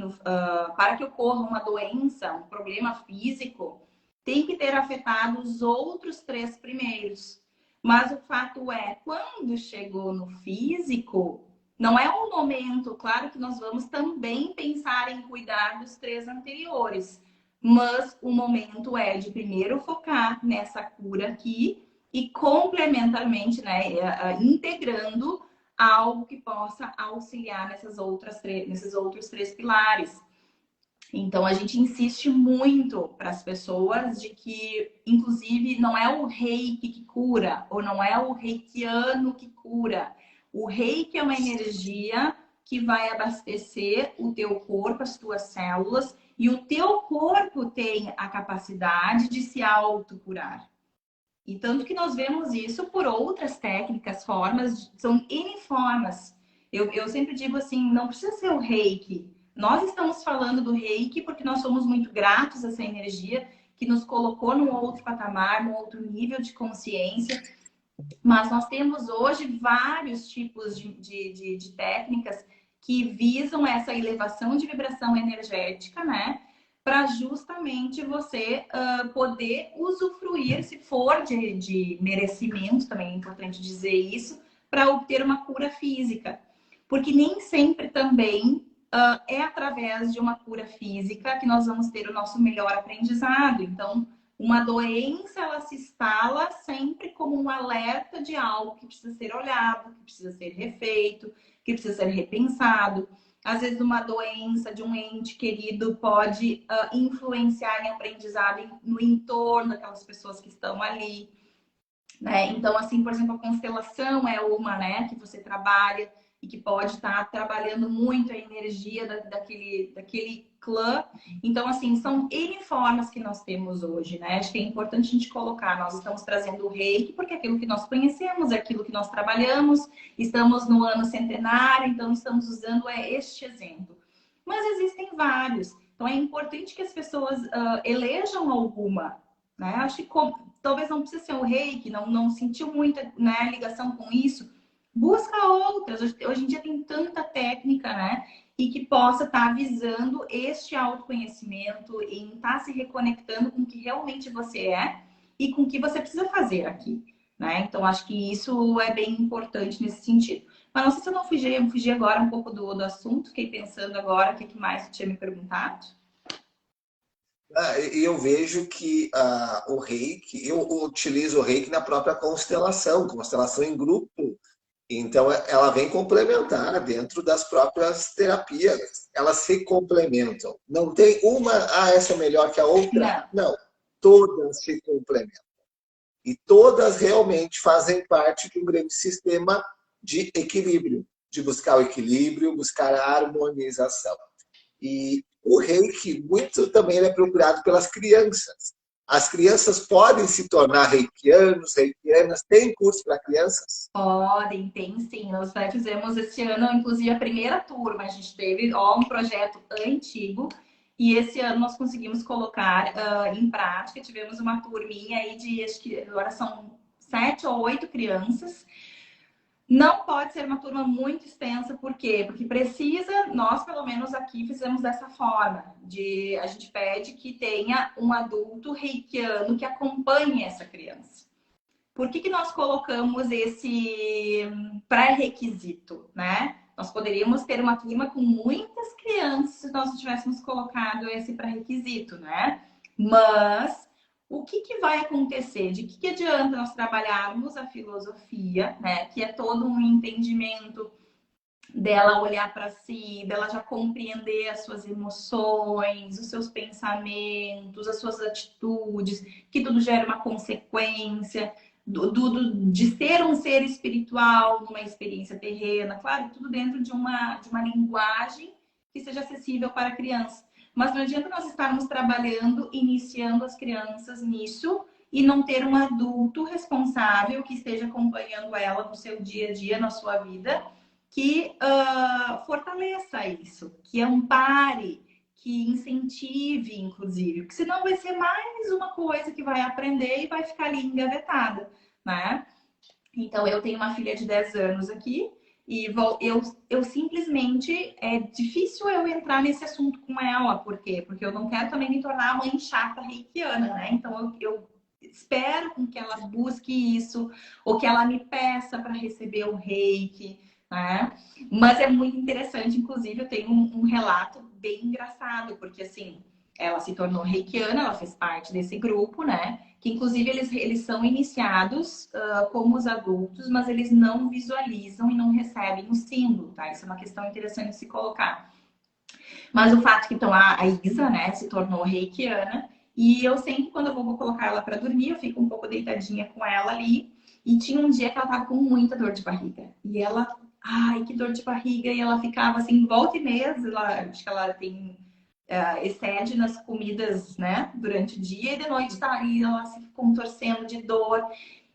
para que ocorra uma doença, um problema físico, tem que ter afetado os outros 3 primeiros. Mas o fato quando chegou no físico, não é um momento, claro que nós vamos também pensar em cuidar dos 3 anteriores, mas o momento é de primeiro focar nessa cura aqui e complementarmente, né, integrando algo que possa auxiliar nesses outros 3 pilares. Então, a gente insiste muito para as pessoas de que, inclusive, não é o reiki que cura, ou não é o reikiano que cura. O reiki é uma energia que vai abastecer o teu corpo, as tuas células, e o teu corpo tem a capacidade de se autocurar. E tanto que nós vemos isso por outras técnicas, formas, são N formas. Eu sempre digo assim, não precisa ser o reiki. Nós estamos falando do reiki porque nós somos muito gratos a essa energia que nos colocou num outro patamar, num outro nível de consciência. Mas nós temos hoje vários tipos de técnicas que visam essa elevação de vibração energética, né? para justamente você poder usufruir, se for de merecimento, também é importante dizer isso, para obter uma cura física. Porque nem sempre também é através de uma cura física que nós vamos ter o nosso melhor aprendizado. Então, uma doença, ela se instala sempre como um alerta de algo que precisa ser olhado, que precisa ser refeito, que precisa ser repensado. Às vezes, uma doença de um ente querido pode influenciar em aprendizado no entorno daquelas pessoas que estão ali, né? Então, assim, por exemplo, a constelação é uma, né, que você trabalha e que pode estar trabalhando muito a energia daquele clã. Então, assim, são N formas que nós temos hoje, né? Acho que é importante a gente colocar. Nós estamos trazendo o reiki porque é aquilo que nós conhecemos, é aquilo que nós trabalhamos, estamos no ano centenário, então estamos usando este exemplo. Mas existem vários. Então, é importante que as pessoas elejam alguma, né? Acho que talvez não precise ser o reiki, não sentiu muita, né, ligação com isso. Busca outras. Hoje em dia tem tanta técnica, né? E que possa estar visando este autoconhecimento, em estar se reconectando com o que realmente você é e com o que você precisa fazer aqui, né? Então, acho que isso é bem importante nesse sentido. Mas não sei se eu não fugi agora um pouco do assunto, fiquei pensando agora o que mais você tinha me perguntado. E eu vejo que o reiki, eu utilizo o reiki na própria constelação em grupo. Então, ela vem complementar dentro das próprias terapias. Elas se complementam. Não tem uma, essa é melhor que a outra. Não. Não, todas se complementam. E todas realmente fazem parte de um grande sistema de equilíbrio, de buscar o equilíbrio, buscar a harmonização. E o reiki, muito também é procurado pelas crianças. As crianças podem se tornar reikianos, reikianas. Tem curso para crianças? Podem, tem sim. Nós fizemos esse ano, inclusive, a primeira turma. A gente teve um projeto antigo e esse ano nós conseguimos colocar em prática. Tivemos uma turminha aí de, acho que agora são 7 ou 8 crianças. Não pode ser uma turma muito extensa, por quê? Porque precisa, nós pelo menos aqui fizemos dessa forma, a gente pede que tenha um adulto reikiano que acompanhe essa criança. Por que nós colocamos esse pré-requisito, né? Nós poderíamos ter uma turma com muitas crianças se nós tivéssemos colocado esse pré-requisito, né? Mas o que vai acontecer? De que adianta nós trabalharmos a filosofia, né? Que é todo um entendimento dela olhar para si, dela já compreender as suas emoções, os seus pensamentos, as suas atitudes, que tudo gera uma consequência de ser um ser espiritual numa experiência terrena, claro, tudo dentro de uma linguagem que seja acessível para a criança. Mas não adianta nós estarmos trabalhando, iniciando as crianças nisso e não ter um adulto responsável que esteja acompanhando ela no seu dia a dia, na sua vida, que fortaleça isso, que ampare, que incentive, inclusive, porque senão vai ser mais uma coisa que vai aprender e vai ficar ali engavetada, né? Então, eu tenho uma filha de 10 anos aqui e eu simplesmente, é difícil eu entrar nesse assunto com ela, por quê? Porque eu não quero também me tornar a mãe chata reikiana, né? Então, eu espero com que ela busque isso, ou que ela me peça para receber o reiki, né? Mas é muito interessante, inclusive, eu tenho um relato bem engraçado, porque assim, ela se tornou reikiana, ela fez parte desse grupo, né? Que inclusive eles são iniciados como os adultos, mas eles não visualizam e não recebem o símbolo, tá? Isso é uma questão interessante de se colocar. Mas o fato que então a Isa, né, se tornou reikiana, e eu sempre, quando eu vou colocar ela para dormir, eu fico um pouco deitadinha com ela ali. E tinha um dia que ela tava com muita dor de barriga. E ela, ai, que dor de barriga. E ela ficava assim, volta e meia, acho que ela tem excede nas comidas, né, durante o dia. E de noite tá ali, ela se contorcendo de dor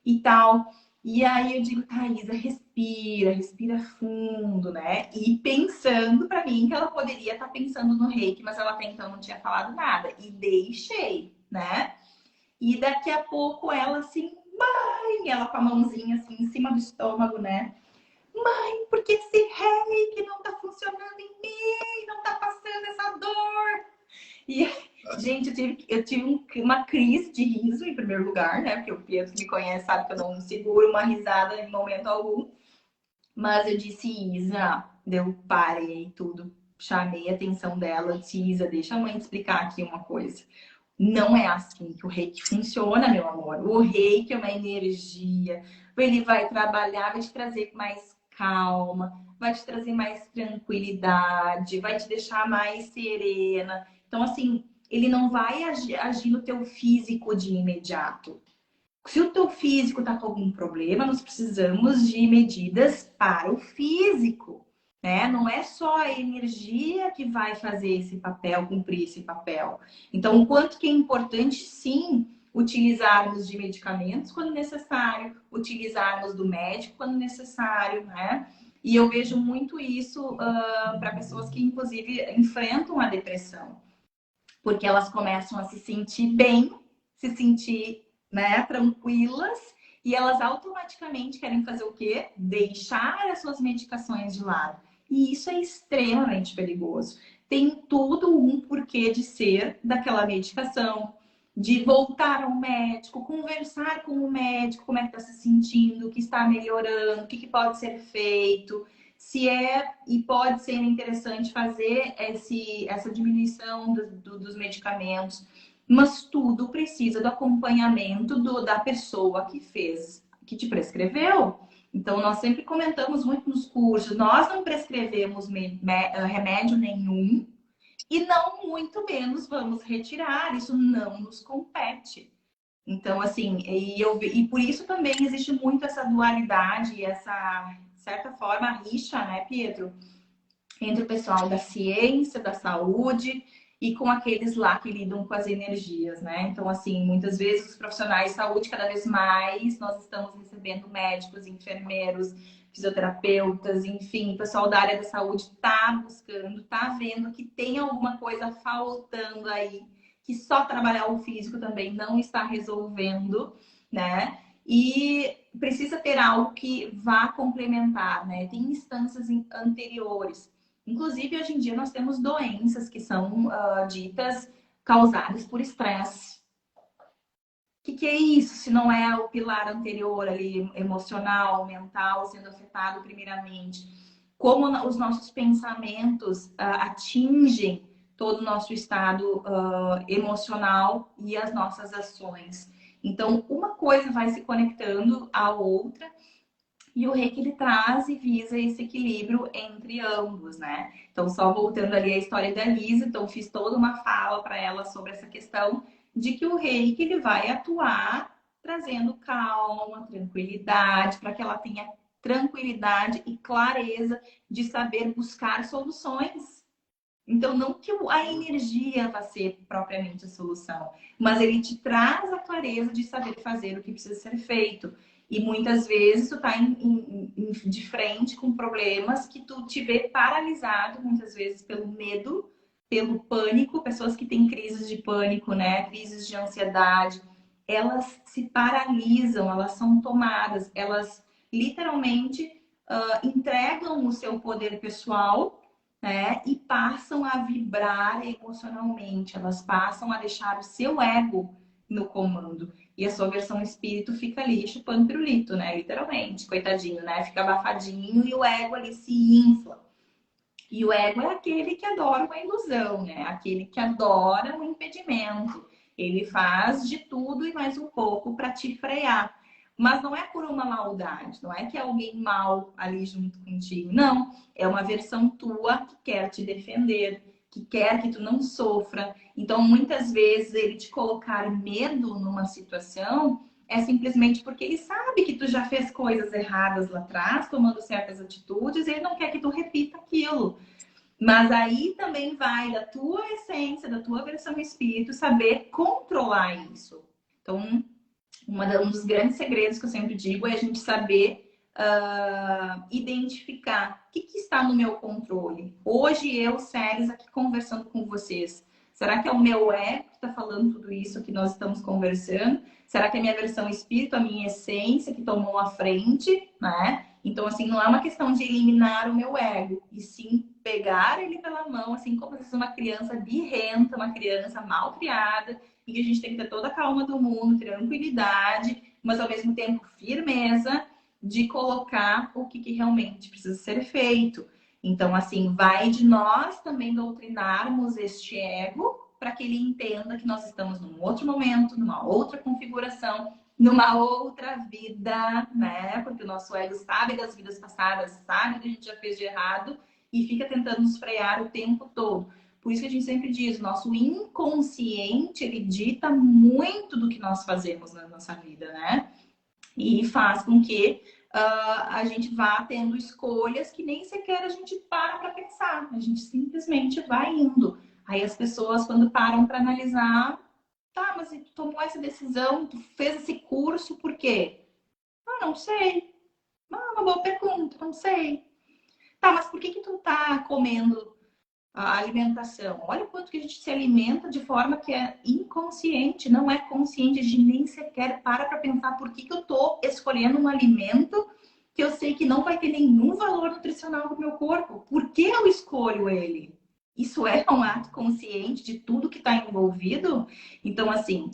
e tal. E aí eu digo, Thaisa, respira, respira fundo, né? E pensando para mim que ela poderia estar pensando no reiki, mas ela até então não tinha falado nada. E deixei, né? E daqui a pouco ela assim, mãe, ela com a mãozinha assim em cima do estômago, né? Mãe, porque esse reiki não tá funcionando em mim, não tá passando essa dor. E Gente, eu tive uma crise de riso, em primeiro lugar, né? Porque o Pietro me conhece, sabe que eu não seguro uma risada em momento algum. Mas eu disse, Isa, eu parei tudo, chamei a atenção dela, disse, Isa, deixa a mãe te explicar aqui uma coisa. Não é assim que o reiki funciona, meu amor. O reiki é uma energia. Ele vai trabalhar, vai te trazer mais calma, vai te trazer mais tranquilidade, vai te deixar mais serena. Então, assim, ele não vai agir no teu físico de imediato. Se o teu físico está com algum problema, nós precisamos de medidas para o físico, né? Não é só a energia que vai fazer esse papel, cumprir esse papel. Então, o quanto que é importante, sim, utilizarmos de medicamentos quando necessário, utilizarmos do médico quando necessário, né? E eu vejo muito isso para pessoas que, inclusive, enfrentam a depressão, porque elas começam a se sentir bem, se sentir, né, tranquilas, e elas automaticamente querem fazer o quê? Deixar as suas medicações de lado. E isso é extremamente perigoso. Tem tudo um porquê de ser daquela medicação, de voltar ao médico, conversar com o médico, como é que está se sentindo, o que está melhorando, o que pode ser feito, se é e pode ser interessante fazer essa diminuição dos medicamentos, mas tudo precisa do acompanhamento da pessoa que fez, que te prescreveu. Então, nós sempre comentamos muito nos cursos, nós não prescrevemos remédio nenhum e não muito menos vamos retirar, isso não nos compete. Então, assim, e por isso também existe muito essa dualidade, essa, de certa forma, rixa, né, Pietro? Entre o pessoal da ciência, da saúde e com aqueles lá que lidam com as energias, né? Então, assim, muitas vezes os profissionais de saúde, cada vez mais, nós estamos recebendo médicos, enfermeiros, fisioterapeutas, enfim, o pessoal da área da saúde está buscando, está vendo que tem alguma coisa faltando aí, que só trabalhar o físico também não está resolvendo, né? E precisa ter algo que vá complementar, né? Tem instâncias anteriores. Inclusive, hoje em dia, nós temos doenças que são ditas causadas por estresse. O que é isso, se não é o pilar anterior ali, emocional, mental, sendo afetado primeiramente? Como os nossos pensamentos atingem todo o nosso estado emocional e as nossas ações. Então, uma coisa vai se conectando à outra e o reiki ele traz e visa esse equilíbrio entre ambos, né? Então, só voltando ali à história da Lisa, então fiz toda uma fala para ela sobre essa questão de que o reiki ele vai atuar trazendo calma, tranquilidade, para que ela tenha tranquilidade e clareza de saber buscar soluções. Então, não que a energia vai ser propriamente a solução, mas ele te traz a clareza de saber fazer o que precisa ser feito. E muitas vezes tu tá de frente com problemas que tu te vê paralisado, muitas vezes pelo medo, pelo pânico, pessoas que têm crises de pânico, né? Crises de ansiedade, elas se paralisam, elas são tomadas, elas literalmente entregam o seu poder pessoal, né? E passam a vibrar emocionalmente, elas passam a deixar o seu ego no comando. E a sua versão espírito fica ali chupando pirulito, né? Literalmente, coitadinho, né? Fica abafadinho e o ego ali se infla. E o ego é aquele que adora uma ilusão, né? Aquele que adora um impedimento. Ele faz de tudo e mais um pouco para te frear. Mas não é por uma maldade, não é que é alguém mal ali junto contigo. Não, é uma versão tua que quer te defender, que quer que tu não sofra. Então, muitas vezes, ele te colocar medo numa situação é simplesmente porque ele sabe que tu já fez coisas erradas lá atrás, tomando certas atitudes, e ele não quer que tu repita aquilo. Mas aí também vai da tua essência, da tua versão espírito, saber controlar isso. Então, um dos grandes segredos que eu sempre digo é a gente saber identificar o que está no meu controle. Hoje eu, Séries, aqui conversando com vocês. Será que é o meu ego que está falando tudo isso que nós estamos conversando? Será que é a minha versão espírito, a minha essência que tomou a frente, né? Então, assim, não é uma questão de eliminar o meu ego, e sim pegar ele pela mão, assim como se fosse uma criança birrenta, uma criança mal criada, e que a gente tem que ter toda a calma do mundo, tranquilidade, mas ao mesmo tempo firmeza de colocar o que realmente precisa ser feito. Então, assim, vai de nós também doutrinarmos este ego para que ele entenda que nós estamos num outro momento, numa outra configuração, numa outra vida, né? Porque o nosso ego sabe das vidas passadas, sabe o que a gente já fez de errado e fica tentando nos frear o tempo todo. Por isso que a gente sempre diz, o nosso inconsciente, ele dita muito do que nós fazemos na nossa vida, né? E faz com que a gente vá tendo escolhas que nem sequer a gente para pensar. A gente simplesmente vai indo. Aí as pessoas, quando param para analisar, tá, mas tu tomou essa decisão, tu fez esse curso, por quê? Ah, não sei. Ah, uma boa pergunta, não sei. Tá, mas por que tu tá comendo a alimentação? Olha o quanto que a gente se alimenta de forma que é inconsciente, não é consciente, a gente nem sequer para pensar por que eu tô escolhendo um alimento que eu sei que não vai ter nenhum valor nutricional para o meu corpo. Por que eu escolho ele? Isso é um ato consciente de tudo que está envolvido? Então, assim,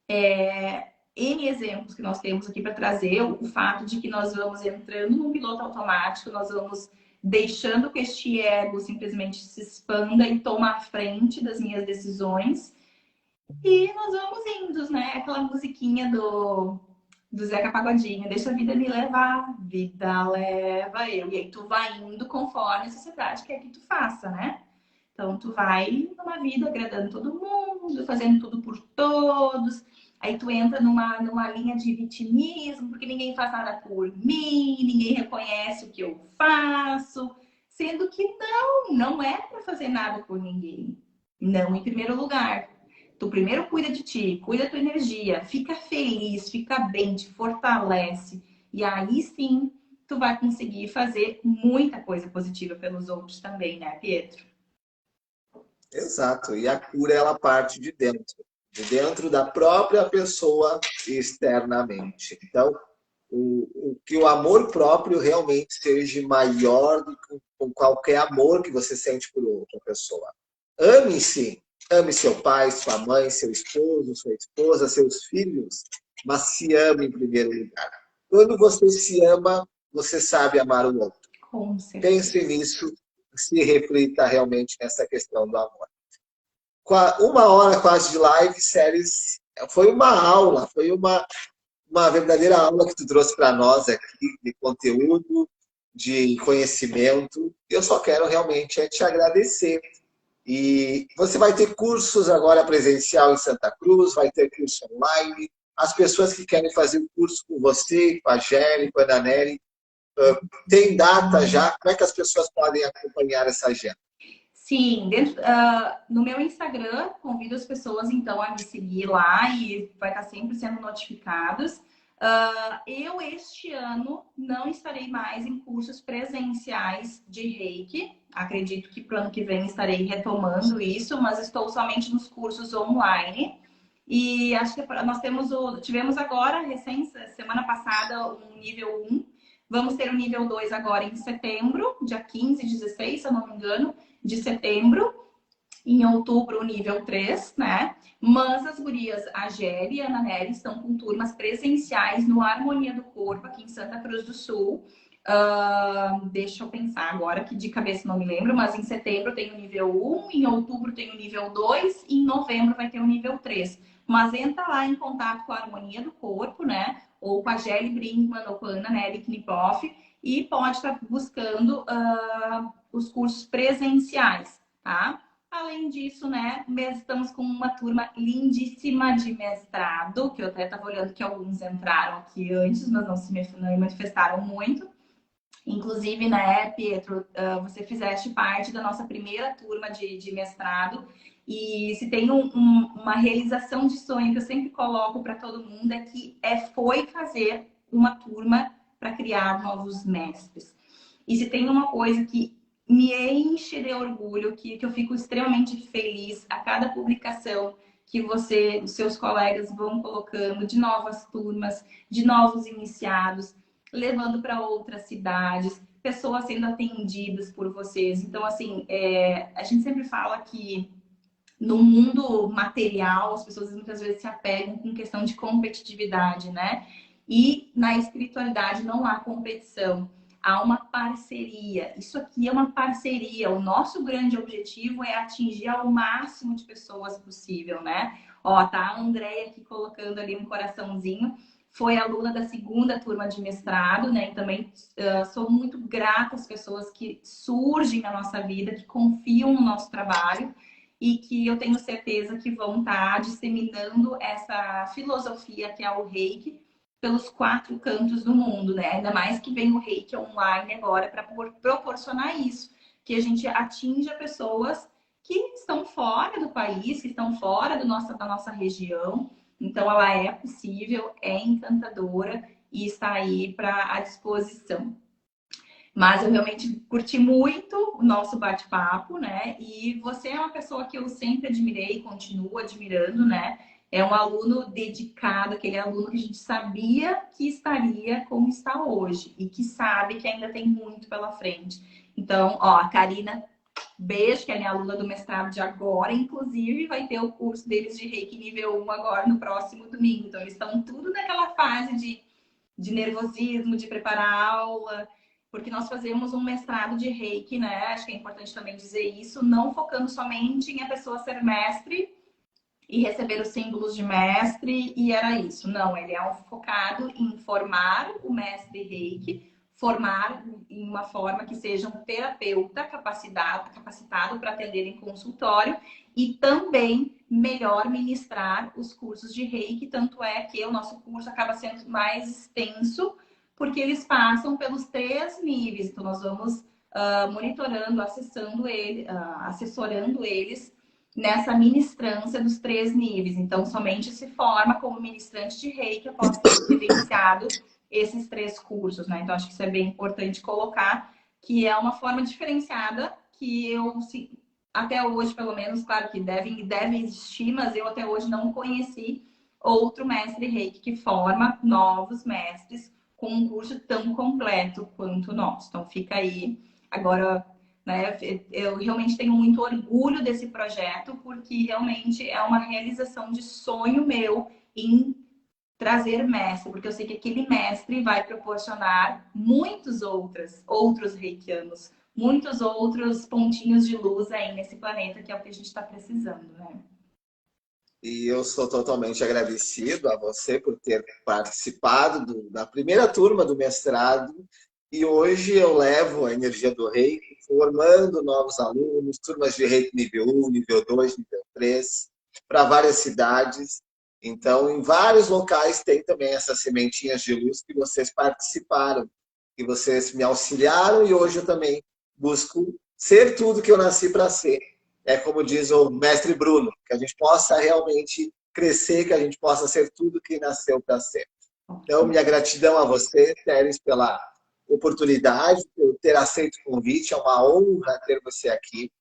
N exemplos que nós temos aqui para trazer, o fato de que nós vamos entrando num piloto automático, nós vamos deixando que este ego simplesmente se expanda e toma a frente das minhas decisões. E nós vamos indo, né? Aquela musiquinha do Zeca Pagodinho, deixa a vida me levar, vida leva eu. E aí tu vai indo conforme a sociedade quer que tu faça, né? Então tu vai numa vida agradando todo mundo, fazendo tudo por todos. Aí tu entra numa linha de vitimismo, porque ninguém faz nada por mim, ninguém reconhece o que eu faço. Sendo que não é para fazer nada por ninguém. Não em primeiro lugar. Tu primeiro cuida de ti, cuida da tua energia, fica feliz, fica bem, te fortalece. E aí sim, tu vai conseguir fazer muita coisa positiva pelos outros também, né, Pietro? Exato. E a cura, ela parte de dentro da própria pessoa externamente. Então, que o amor próprio realmente seja maior do que com qualquer amor que você sente por outra pessoa. Ame-se. Ame seu pai, sua mãe, seu esposo, sua esposa, seus filhos, mas se ame em primeiro lugar. Quando você se ama, você sabe amar o outro. Com certeza. Pense nisso, se reflita realmente nessa questão do amor. 1 hora quase de live, séries, foi uma aula, foi uma verdadeira aula que tu trouxe para nós aqui, de conteúdo, de conhecimento. Eu só quero realmente te agradecer. E você vai ter cursos agora presencial em Santa Cruz, vai ter curso online. As pessoas que querem fazer o curso com você, com a Géli, com a Nanelli, tem data já? Como é que as pessoas podem acompanhar essa agenda? Sim, no meu Instagram, convido as pessoas então a me seguir lá e vai estar sempre sendo notificados. Eu, este ano, não estarei mais em cursos presenciais de Reiki. Acredito que para o ano que vem estarei retomando isso, mas estou somente nos cursos online. E acho que nós tivemos agora, semana passada, um nível 1. Vamos ter o nível 2 agora em setembro, dia 15 e 16, se eu não me engano, de setembro. Em outubro, o nível 3, né? Mas as gurias, a Gélia e a Ana Nery, estão com turmas presenciais no Harmonia do Corpo, aqui em Santa Cruz do Sul. Deixa eu pensar agora, que de cabeça não me lembro, mas em setembro tem o nível 1, em outubro tem o nível 2 e em novembro vai ter o nível 3. Mas entra lá em contato com a Harmonia do Corpo, né? Ou com a Gélia Brinkman ou com a Ana Nery Knipoff e pode estar buscando os cursos presenciais, tá? Além disso, né, estamos com uma turma lindíssima de mestrado, que eu até estava olhando que alguns entraram aqui antes, mas não se manifestaram muito. Inclusive, né, Pietro, você fizeste parte da nossa primeira turma de mestrado. E se tem uma realização de sonho que eu sempre coloco para todo mundo é que foi fazer uma turma para criar novos mestres. E se tem uma coisa que me enche de orgulho, que eu fico extremamente feliz a cada publicação que você, os seus colegas vão colocando de novas turmas, de novos iniciados, levando para outras cidades, pessoas sendo atendidas por vocês. Então, assim, a gente sempre fala que no mundo material, as pessoas muitas vezes se apegam com questão de competitividade, né? E na espiritualidade não há competição, há uma parceria. Isso aqui é uma parceria. O nosso grande objetivo é atingir ao máximo de pessoas possível, né? Ó, tá a Andréia aqui colocando ali um coraçãozinho. Foi aluna da segunda turma de mestrado, né? E também sou muito grata às pessoas que surgem na nossa vida, que confiam no nosso trabalho e que eu tenho certeza que vão estar disseminando essa filosofia que é o Reiki pelos 4 cantos do mundo, né? Ainda mais que vem o Reiki online agora para proporcionar isso, que a gente atinja pessoas que estão fora do país, que estão fora da nossa região. Então, ela é possível, é encantadora e está aí à disposição. Mas eu realmente curti muito o nosso bate-papo, né? E você é uma pessoa que eu sempre admirei e continuo admirando, né? É um aluno dedicado, aquele aluno que a gente sabia que estaria como está hoje e que sabe que ainda tem muito pela frente. Então, ó, a Karina, beijo, que é minha aluna do mestrado de agora, inclusive vai ter o curso deles de Reiki nível 1 agora no próximo domingo. Então, eles estão tudo naquela fase de nervosismo, de preparar a aula, porque nós fazemos um mestrado de Reiki, né? Acho que é importante também dizer isso, não focando somente em a pessoa ser mestre e receber os símbolos de mestre, e era isso. Não, ele é focado em formar o mestre Reiki, formar em uma forma que seja um terapeuta capacitado para atender em consultório e também melhor ministrar os cursos de Reiki. Tanto é que o nosso curso acaba sendo mais extenso, porque eles passam pelos 3 níveis. Então, nós vamos monitorando, assessorando eles nessa ministrância dos 3 níveis. Então, somente se forma como ministrante de Reiki após ter vivenciado esses 3 cursos, né? Então, acho que isso é bem importante colocar, que é uma forma diferenciada que eu, até hoje, pelo menos, claro que deve existir, mas eu até hoje não conheci outro mestre Reiki que forma novos mestres com um curso tão completo quanto o nosso. Então, fica aí. Agora, né, eu realmente tenho muito orgulho desse projeto, porque realmente é uma realização de sonho meu em trazer mestre, porque eu sei que aquele mestre vai proporcionar muitos outros reikianos, muitos outros pontinhos de luz aí nesse planeta, que é o que a gente está precisando, né? E eu sou totalmente agradecido a você por ter participado da primeira turma do mestrado. E hoje eu levo a energia do Reiki, formando novos alunos, turmas de Reiki nível 1, nível 2, nível 3, para várias cidades. Então, em vários locais tem também essas sementinhas de luz que vocês participaram, que vocês me auxiliaram, e hoje eu também busco ser tudo que eu nasci para ser. É como diz o mestre Bruno, que a gente possa realmente crescer, que a gente possa ser tudo que nasceu para ser. Então, minha gratidão a você, Teres, pela oportunidade, por ter aceito o convite. É uma honra ter você aqui.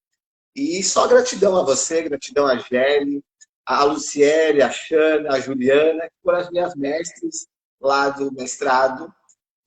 E só gratidão a você, gratidão a Gelli, a Luciele, a Xana, a Juliana, que foram as minhas mestres lá do mestrado.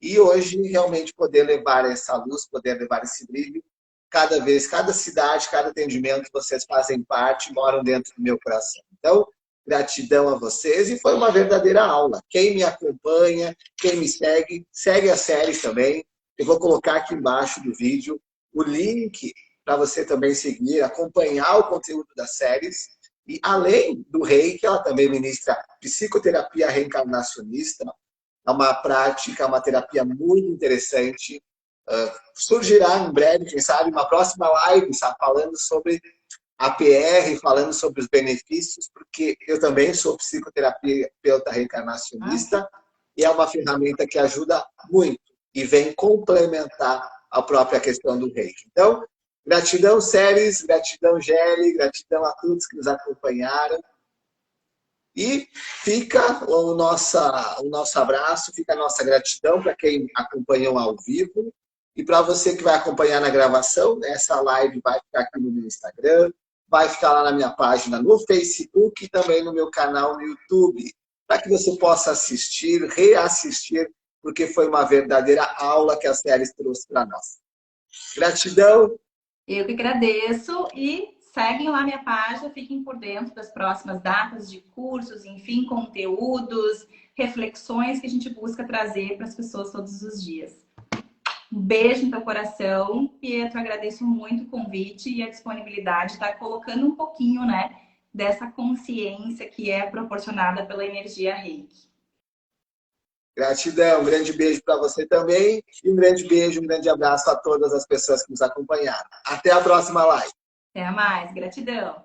E hoje, realmente, poder levar essa luz, poder levar esse brilho. Cada vez, cada cidade, cada atendimento, vocês fazem parte, moram dentro do meu coração. Então, gratidão a vocês, e foi uma verdadeira aula. Quem me acompanha, quem me segue, segue a série também. Eu vou colocar aqui embaixo do vídeo o link para você também seguir, acompanhar o conteúdo das séries. E além do Reiki, ela também ministra psicoterapia reencarnacionista. É uma prática, uma terapia muito interessante. Surgirá em breve, quem sabe, uma próxima live, sabe, falando sobre a PR, falando sobre os benefícios, porque eu também sou psicoterapeuta reencarnacionista e é uma ferramenta que ajuda muito e vem complementar a própria questão do Reiki. Então, gratidão, Séries, gratidão, Gelli, gratidão a todos que nos acompanharam. E fica o nosso abraço, fica a nossa gratidão para quem acompanhou ao vivo. E para você que vai acompanhar na gravação, essa live vai ficar aqui no meu Instagram, vai ficar lá na minha página no Facebook e também no meu canal no YouTube, para que você possa assistir, reassistir porque foi uma verdadeira aula que a Ceres trouxe para nós. Gratidão. Eu que agradeço e seguem lá minha página, fiquem por dentro das próximas datas de cursos, enfim, conteúdos, reflexões que a gente busca trazer para as pessoas todos os dias. Um beijo no teu coração, Pietro, agradeço muito o convite e a disponibilidade de estar colocando um pouquinho, né, dessa consciência que é proporcionada pela energia Reiki. Gratidão, um grande beijo para você também e um grande beijo, um grande abraço a todas as pessoas que nos acompanharam. Até a próxima live. Até mais, gratidão.